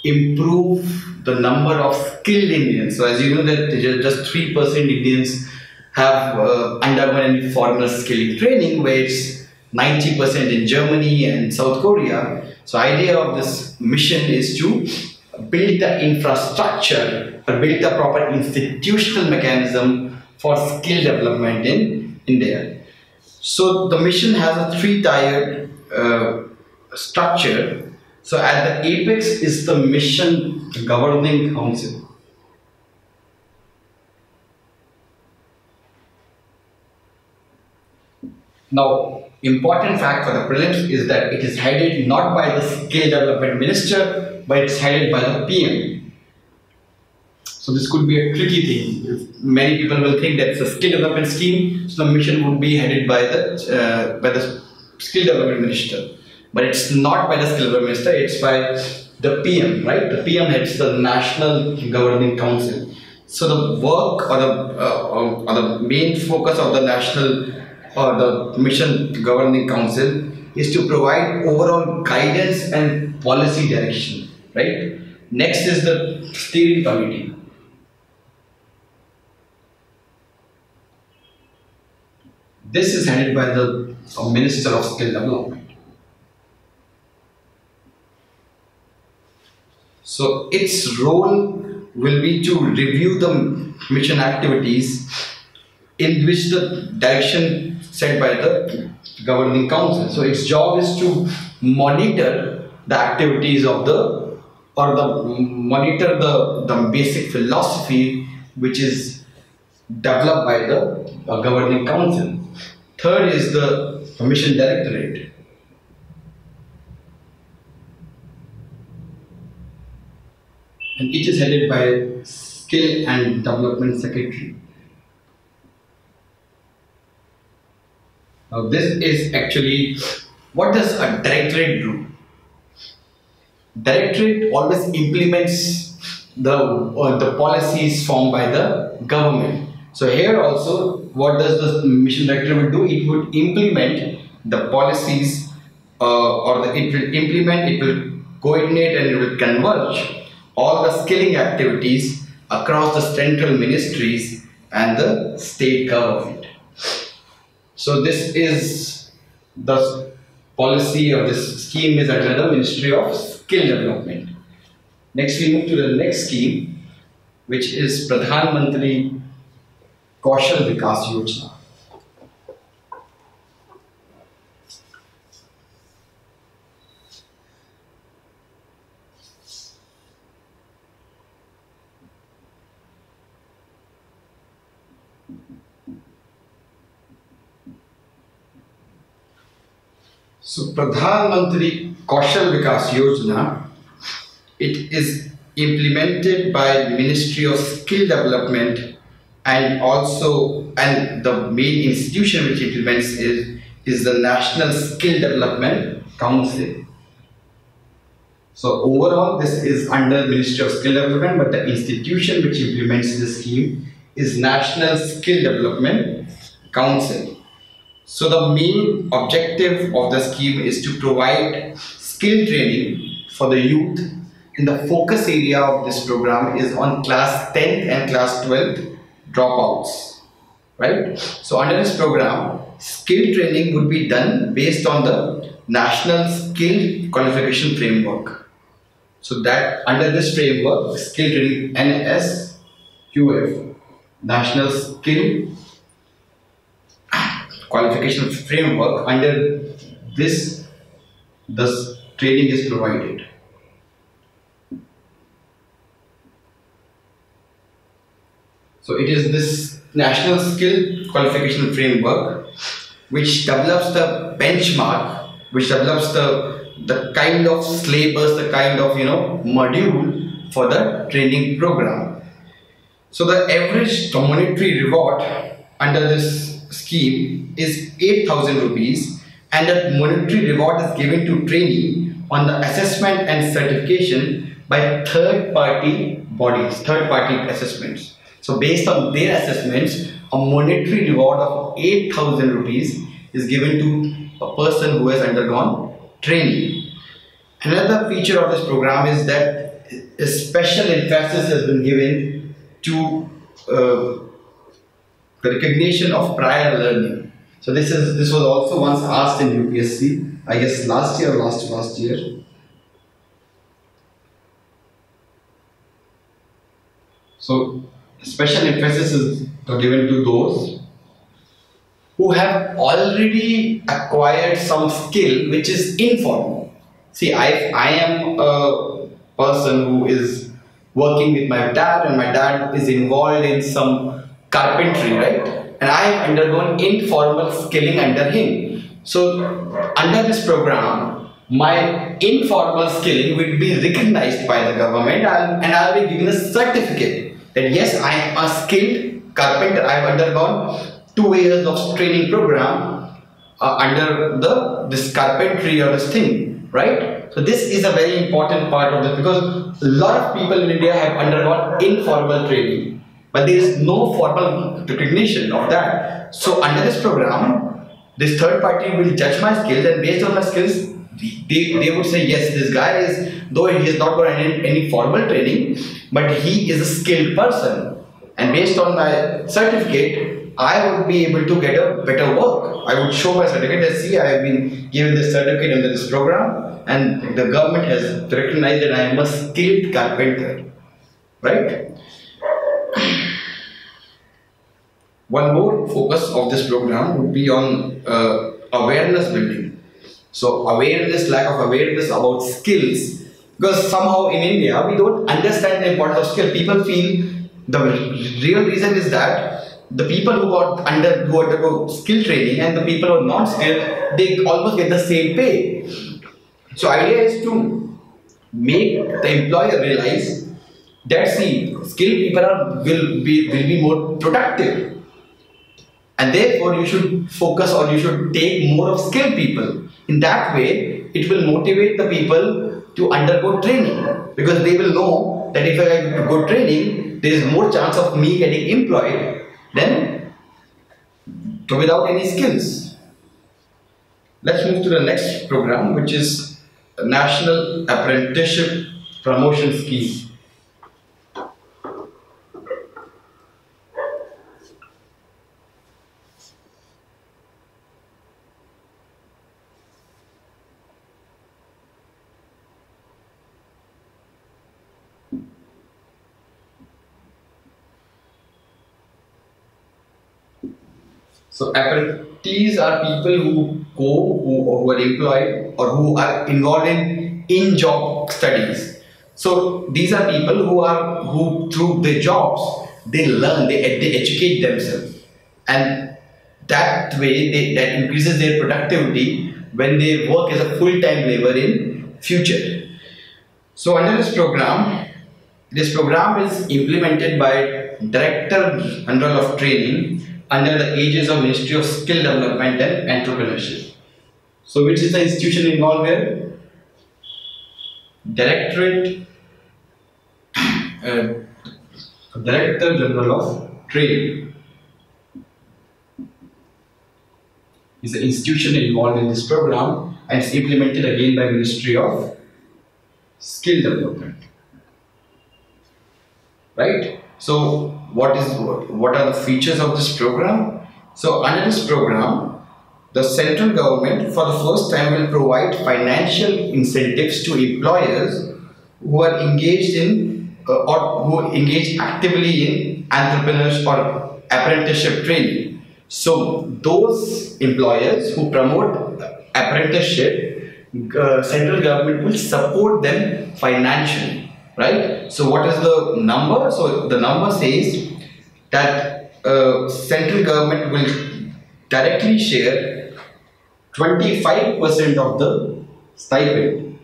improve the number of skilled Indians. So as you know that just 3% Indians have undergone any formal skilling training, where it's 90% in Germany and South Korea. So idea of this mission is to build the infrastructure or build the proper institutional mechanism for skill development in India. So the mission has a three-tiered structure. So at the apex is the mission governing council. Now, important fact for the prelims is that it is headed not by the skill development minister, but it's headed by the PM. So this could be a tricky thing. Many people will think that it's a skill development scheme, so the mission would be headed by the skill development minister. But it's not by the skill development minister, it's by the PM, right? The PM heads the National Governing Council. So the work or the main focus of the National or the Mission Governing Council is to provide overall guidance and policy direction, right? Next is the steering committee. This is headed by the Minister of Skill Development. So its role will be to review the mission activities in which the direction set by the governing council. So its job is to monitor the activities of monitor the basic philosophy which is developed by the governing council. Third is the mission directorate. And it is headed by Skill and Development Secretary. Now this is actually, what does a directorate do? Directorate always implements the policies formed by the government. So here also, what does the mission directorate do? It would implement the policies it will coordinate and it will converge all the skilling activities across the central ministries and the state government. So this is the policy of this scheme is under the Ministry of Skill Development. Next we move to the next scheme, which is Pradhan Mantri Kaushal Vikas Yojana. So Pradhan Mantri Kaushal Vikas Yojana, it is implemented by Ministry of Skill Development and the main institution which implements is the National Skill Development Council. So overall this is under Ministry of Skill Development, but the institution which implements this scheme is National Skill Development Council. So the main objective of the scheme is to provide skill training for the youth, and the focus area of this program is on class 10th and class 12th dropouts, right? So under this program, skill training would be done based on the National Skill Qualification Framework. So that under this framework, skill training NSQF, National Skill Qualification Framework, under this the training is provided. So it is this National Skill Qualification Framework which develops the benchmark, which develops the kind of syllabus, the kind of module for the training program. So the average monetary reward under this scheme is 8,000 rupees, and that monetary reward is given to trainee on the assessment and certification by third-party bodies, third-party assessments. So based on their assessments, a monetary reward of 8,000 rupees is given to a person who has undergone training. Another feature of this program is that a special emphasis has been given to the recognition of prior learning. So this was also once asked in UPSC, I guess last year or last year. So special emphasis is given to those who have already acquired some skill which is informal. See, I am a person who is working with my dad, and my dad is involved in some carpentry, right? And I have undergone informal skilling under him. So under this program, my informal skilling will be recognized by the government, and I'll be given a certificate that yes, I am a skilled carpenter. I have undergone 2 years of training program under this carpentry or this thing, right? So this is a very important part of this, because a lot of people in India have undergone informal training, but there is no formal recognition of that. So under this program, this third party will judge my skills, and based on my skills, they would say yes, this guy is, though he has not got any formal training, but he is a skilled person, and based on my certificate, I would be able to get a better work. I would show my certificate that see, I have been given this certificate under this program, and the government has recognized that I am a skilled carpenter, right? One more focus of this program would be on awareness building. So awareness, lack of awareness about skills, because somehow in India we don't understand the importance of skill. People feel the real reason is that the people who undergo skill training and the people who are not skilled, they almost get the same pay. So idea is to make the employer realize that see, skilled people will be more productive, and therefore you should focus, or you should take more of skilled people. In that way, it will motivate the people to undergo training, because they will know that if I go training, there is more chance of me getting employed than without any skills. Let's move to the next program, which is National Apprenticeship Promotion Scheme. So apprentices are people who are employed or who are involved in job studies. So these are people who through their jobs they learn, they educate themselves, and that way that increases their productivity when they work as a full-time labor in future. So under this program is implemented by Director General of Training under the aegis of Ministry of Skill Development and Entrepreneurship. So which is the institution involved here? Director General of Training is the institution involved in this program, and it's implemented again by Ministry of Skill Development. Right? So what are the features of this program? So under this program, the central government for the first time will provide financial incentives to employers who are engaged in or who engage actively in entrepreneurs or apprenticeship training. So those employers who promote apprenticeship, central government will support them financially. Right? So what is the number? So the number says that central government will directly share 25% of the stipend,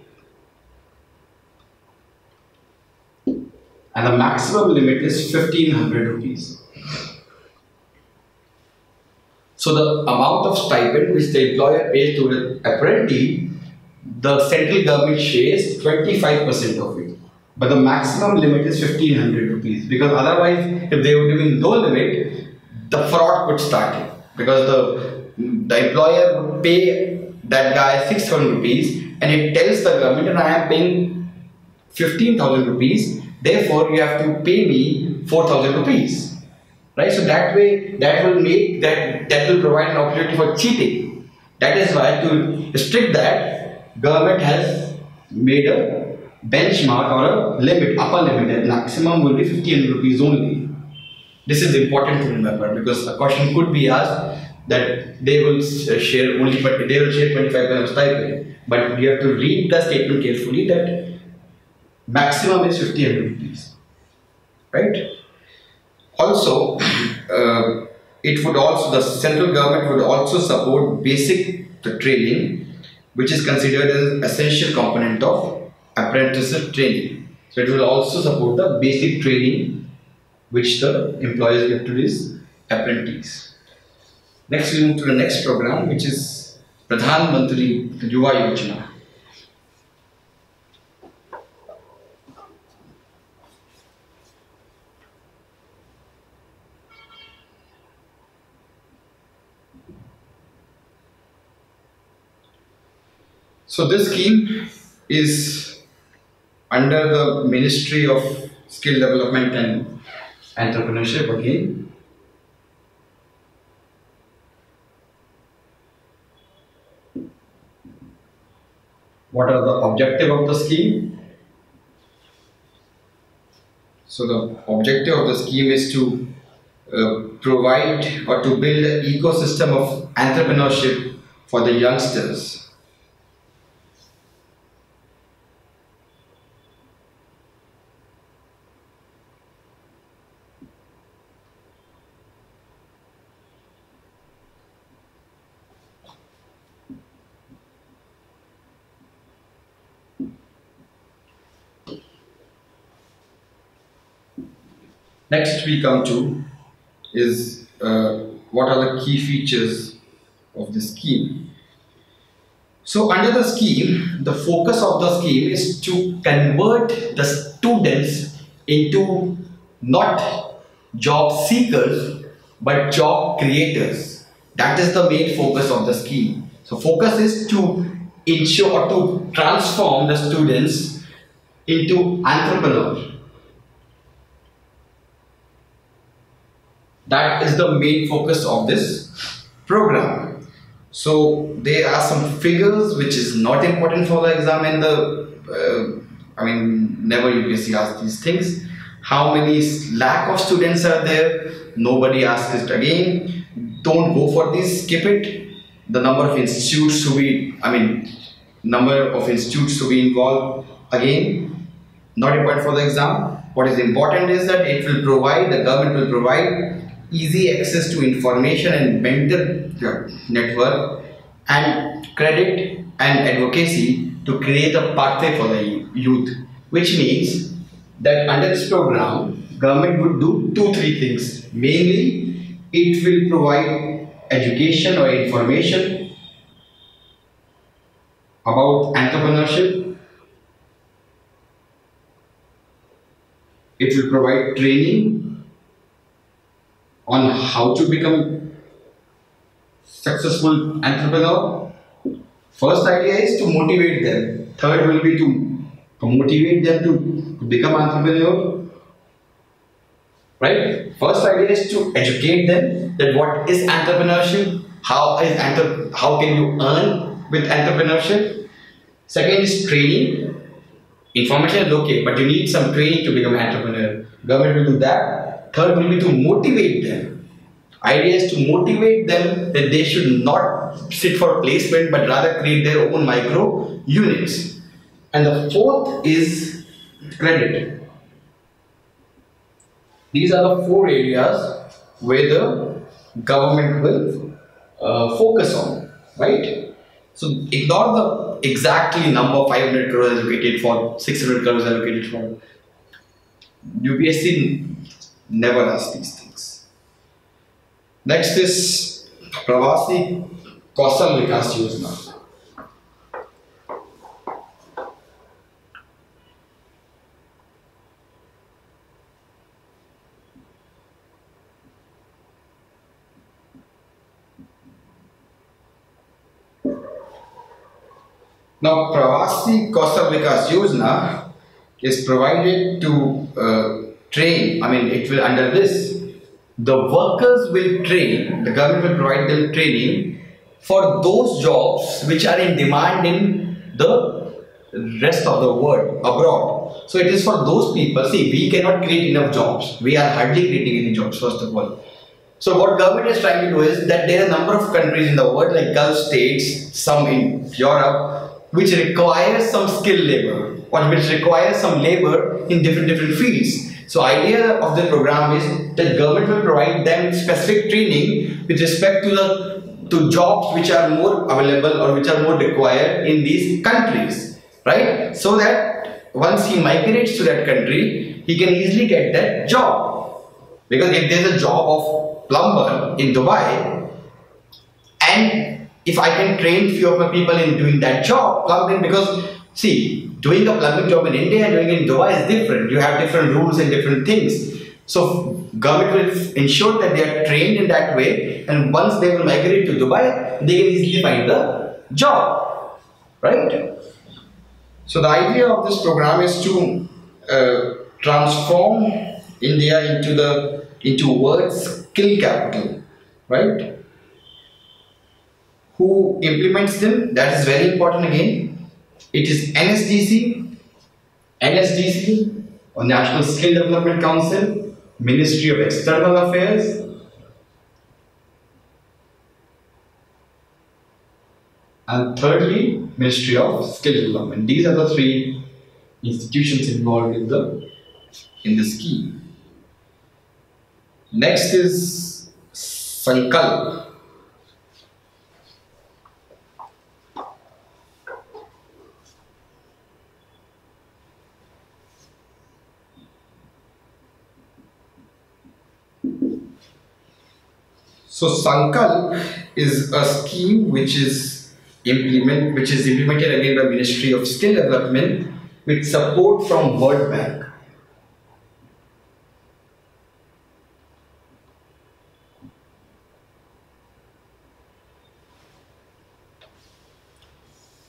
and the maximum limit is 1500 rupees. So the amount of stipend which the employer pays to the apprentice, the central government shares 25% of it. But the maximum limit is 1500 rupees, because otherwise, if they would have been no limit, the fraud could start. Because the employer would pay that guy 600 rupees, and it tells the government that I am paying 15,000 rupees, therefore you have to pay me 4,000 rupees. Right? So that way, that will provide an opportunity for cheating. That is why, to restrict that, government has made a benchmark or a limit, upper limit, and maximum will be 50 rupees only. This is important to remember because a question could be asked that they will share only, but they will share 25% of stipend. But you have to read the statement carefully that maximum is 50 rupees, right? Also, it would also, the central government would also support basic training, which is considered as an essential component of apprenticeship training. So it will also support the basic training which the employers give to these apprentices. Next we move to the next program, which is Pradhan Mantri Yuva Yojana. So this scheme is under the Ministry of Skill Development and Entrepreneurship again. What are the objective of the scheme? So the objective of the scheme is to provide or to build an ecosystem of entrepreneurship for the youngsters. Next we come to is what are the key features of the scheme. So under the scheme, the focus of the scheme is to convert the students into not job seekers but job creators. That is the main focus of the scheme. So focus is to ensure or to transform the students into entrepreneurs. That is the main focus of this program. So there are some figures which is not important for the exam and the never UPSC asks these things. How many lakh of students are there? Nobody asks it again. Don't go for this, skip it. The number of institutes to be, number of institutes to be involved, again, not important for the exam. What is important is that it will provide, the government will provide easy access to information and mentor network and credit and advocacy to create a pathway for the youth, which means that under this program government would do 2-3 things. Mainly it will provide education or information about entrepreneurship. It will provide training on how to become successful entrepreneur. First idea is to motivate them. Third will be to motivate them to become entrepreneur. Right? First idea is to educate them that what is entrepreneurship, how can you earn with entrepreneurship. Second is training. Information is okay, but you need some training to become an entrepreneur. Government will do that. Third will be to motivate them. Idea is to motivate them that they should not sit for placement but rather create their own micro units. And the fourth is credit. These are the 4 areas where the government will focus on, right? So ignore the exactly number 500 crores allocated for, 600 crores allocated for. UPSC never asks these things. Next is Pravasi Kausal Vikas Yojana. Now Pravasi Kausal Vikas Yojana is provided to train, it will under this, the workers will train, the government will provide them training for those jobs which are in demand in the rest of the world abroad. So it is for those people. See, we cannot create enough jobs. We are hardly creating any jobs, first of all. So what government is trying to do is that there are a number of countries in the world, like Gulf states, some in Europe, which requires some skilled labor or which requires some labor in different fields. So idea of the program is that government will provide them specific training with respect to the jobs which are more available or which are more required in these countries, right? So that once he migrates to that country, he can easily get that job. Because if there's a job of plumber in Dubai, and if I can train few of my people in doing that job, plumbing, because see, doing a plumbing job in India and doing it in Dubai is different. You have different rules and different things. So government will ensure that they are trained in that way, and once they will migrate to Dubai, they can easily find the job, right? So the idea of this program is to transform India into world's skill capital, right? Who implements them? That is very important again. It is NSDC or National Skill Development Council, Ministry of External Affairs, and thirdly, Ministry of Skill Development. These are the three institutions involved in the scheme. Next is Sankalp. So Sankalp is a scheme which is implemented again by Ministry of Skill Development with support from World Bank.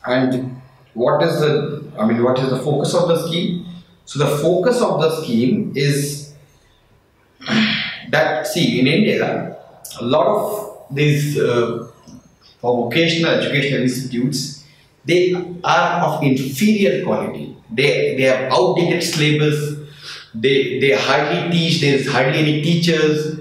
And what is the focus of the scheme? So the focus of the scheme is that, see, in India, a lot of these vocational educational institutes, they are of inferior quality. They have outdated syllabus. They hardly teach. There is hardly any teachers.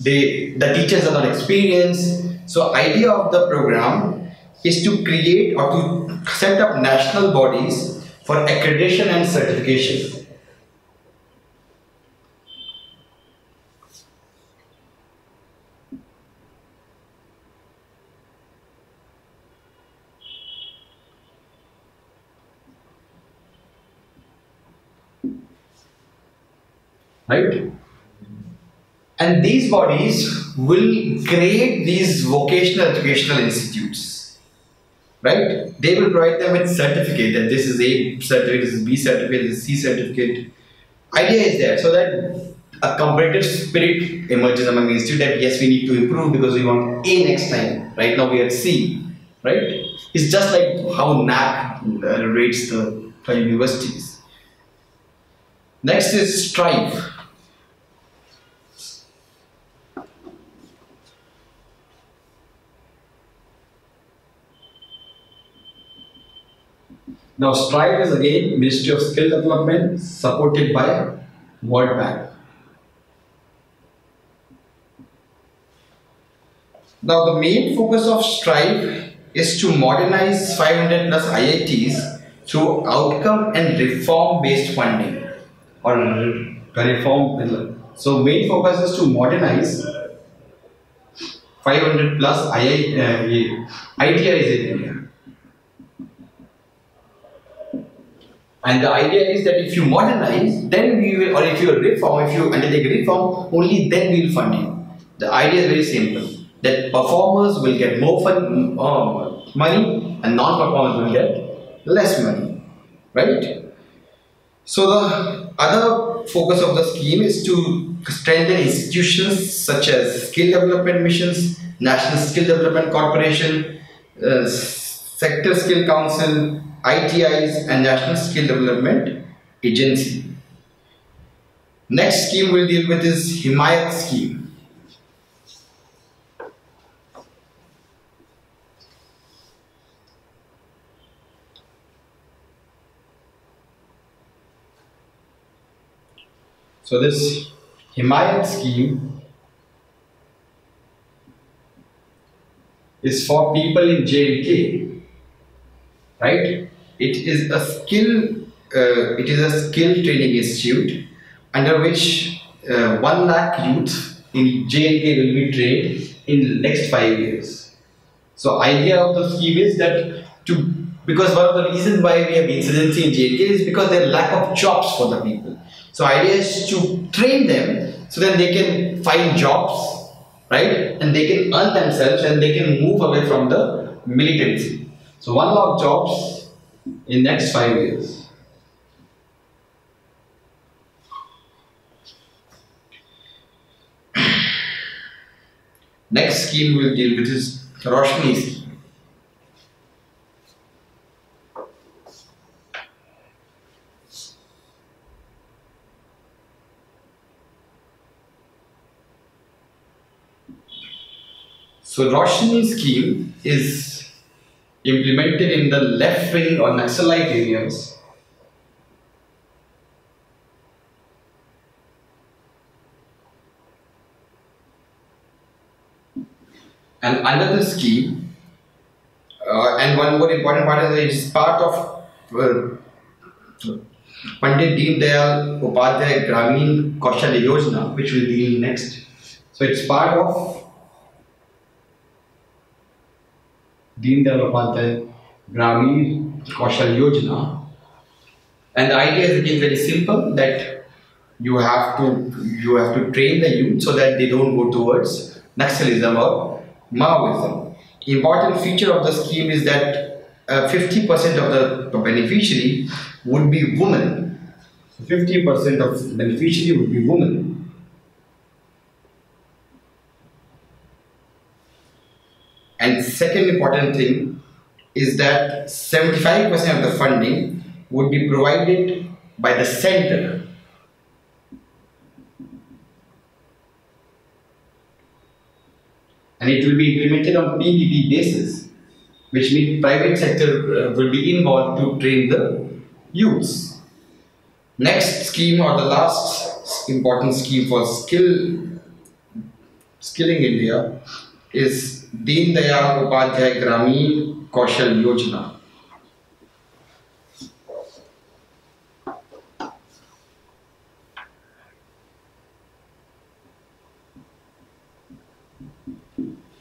The teachers are not experienced. So idea of the program is to create or to set up national bodies for accreditation and certification. Right? And these bodies will create these vocational educational institutes. Right? They will provide them with certificate that this is A certificate, this is B certificate, this is C certificate. Idea is there so that a competitive spirit emerges among the institute that yes, we need to improve because we want A next time. Right now we are at C. Right? It's just like how NAC rates the universities. Next is Strive. Now Strive is again Ministry of Skill Development supported by World Bank. Now the main focus of Strive is to modernize 500 plus IITs through outcome and reform based funding or reform pillar. So main focus is to modernize 500 plus IITs in India. And the idea is that if you modernize, then we will, or if you reform, if you undertake reform, only then we will fund you. The idea is very simple, that performers will get more money and non-performers will get less money, right? So the other focus of the scheme is to strengthen institutions such as skill development missions, National Skill Development Corporation, Sector Skill Council, ITIs and National Skill Development Agency. Next scheme we'll deal with is Himayat scheme. So this Himayat scheme is for people in J&K, right? It is a skill training institute under which 1 lakh youth in J&K will be trained in the next 5 years. So idea of the scheme is that because one of the reasons why we have insurgency in J&K is because there is lack of jobs for the people. So idea is to train them so that they can find jobs, right? And they can earn themselves and they can move away from the militancy. So 1 lakh jobs in next 5 years. Next scheme we'll deal with is Roshni scheme. So Roshni scheme is implemented in the left wing or Naxalite areas. And under the scheme, and one more important part is it is part of Pandit Deen Dayal Upadhyay Gramin Kaushalya Yojana, which we'll deal next. So it's part of Deen Dayal Upadhyay Gramin Kaushalya Yojana, and the idea is again very simple, that you have to train the youth so that they don't go towards Naxalism or Maoism. Important feature of the scheme is that 50% of the beneficiary would be women. 50% of beneficiary would be women. And second important thing is that 75% of the funding would be provided by the center. And it will be implemented on PPP basis, which means private sector will be involved to train the youths. Next scheme, or the last important scheme for skilling India, is Deen Dayal Upadhyay Gramin Kaushal Yojana.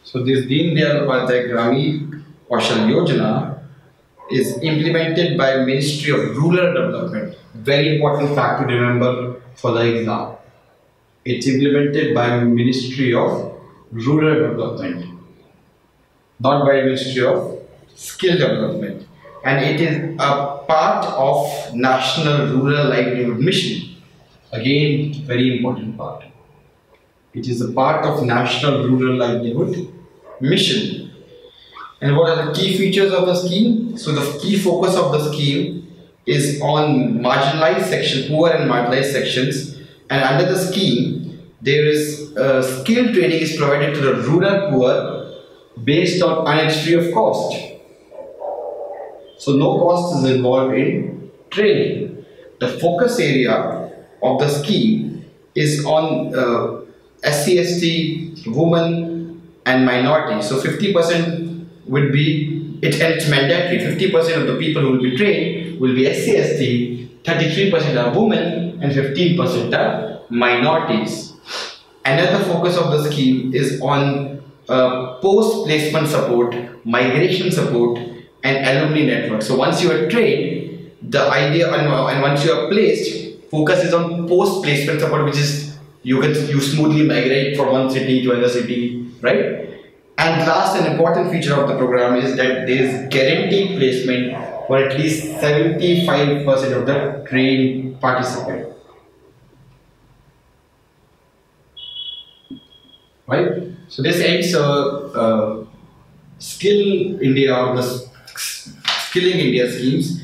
So this Deen Dayal Upadhyay Gramin Kaushal Yojana is implemented by Ministry of Rural Development. Very important fact to remember for the exam. It's implemented by Ministry of Rural Development, not by Ministry of Skill Development, and it is a part of National Rural Livelihood Mission. Again, very important part. It is a part of National Rural Livelihood Mission. And what are the key features of the scheme? So the key focus of the scheme is on marginalized section, poor and marginalized sections, and under the scheme there is skill training is provided to the rural poor based on, and it's free of cost. So no cost is involved in training. The focus area of the scheme is on SC/ST, women and minorities. So 50% would be, it's mandatory. 50% of the people who will be trained will be SC/ST, 33% are women and 15% are minorities. Another focus of the scheme is on post-placement support, migration support and alumni network. So once you are trained, the idea, and once you are placed, focus is on post-placement support, which is you smoothly migrate from one city to another city, right? And last and important feature of the program is that there is guaranteed placement for at least 75% of the trained participant. Right? So this ends Skill India, or the Skilling India schemes.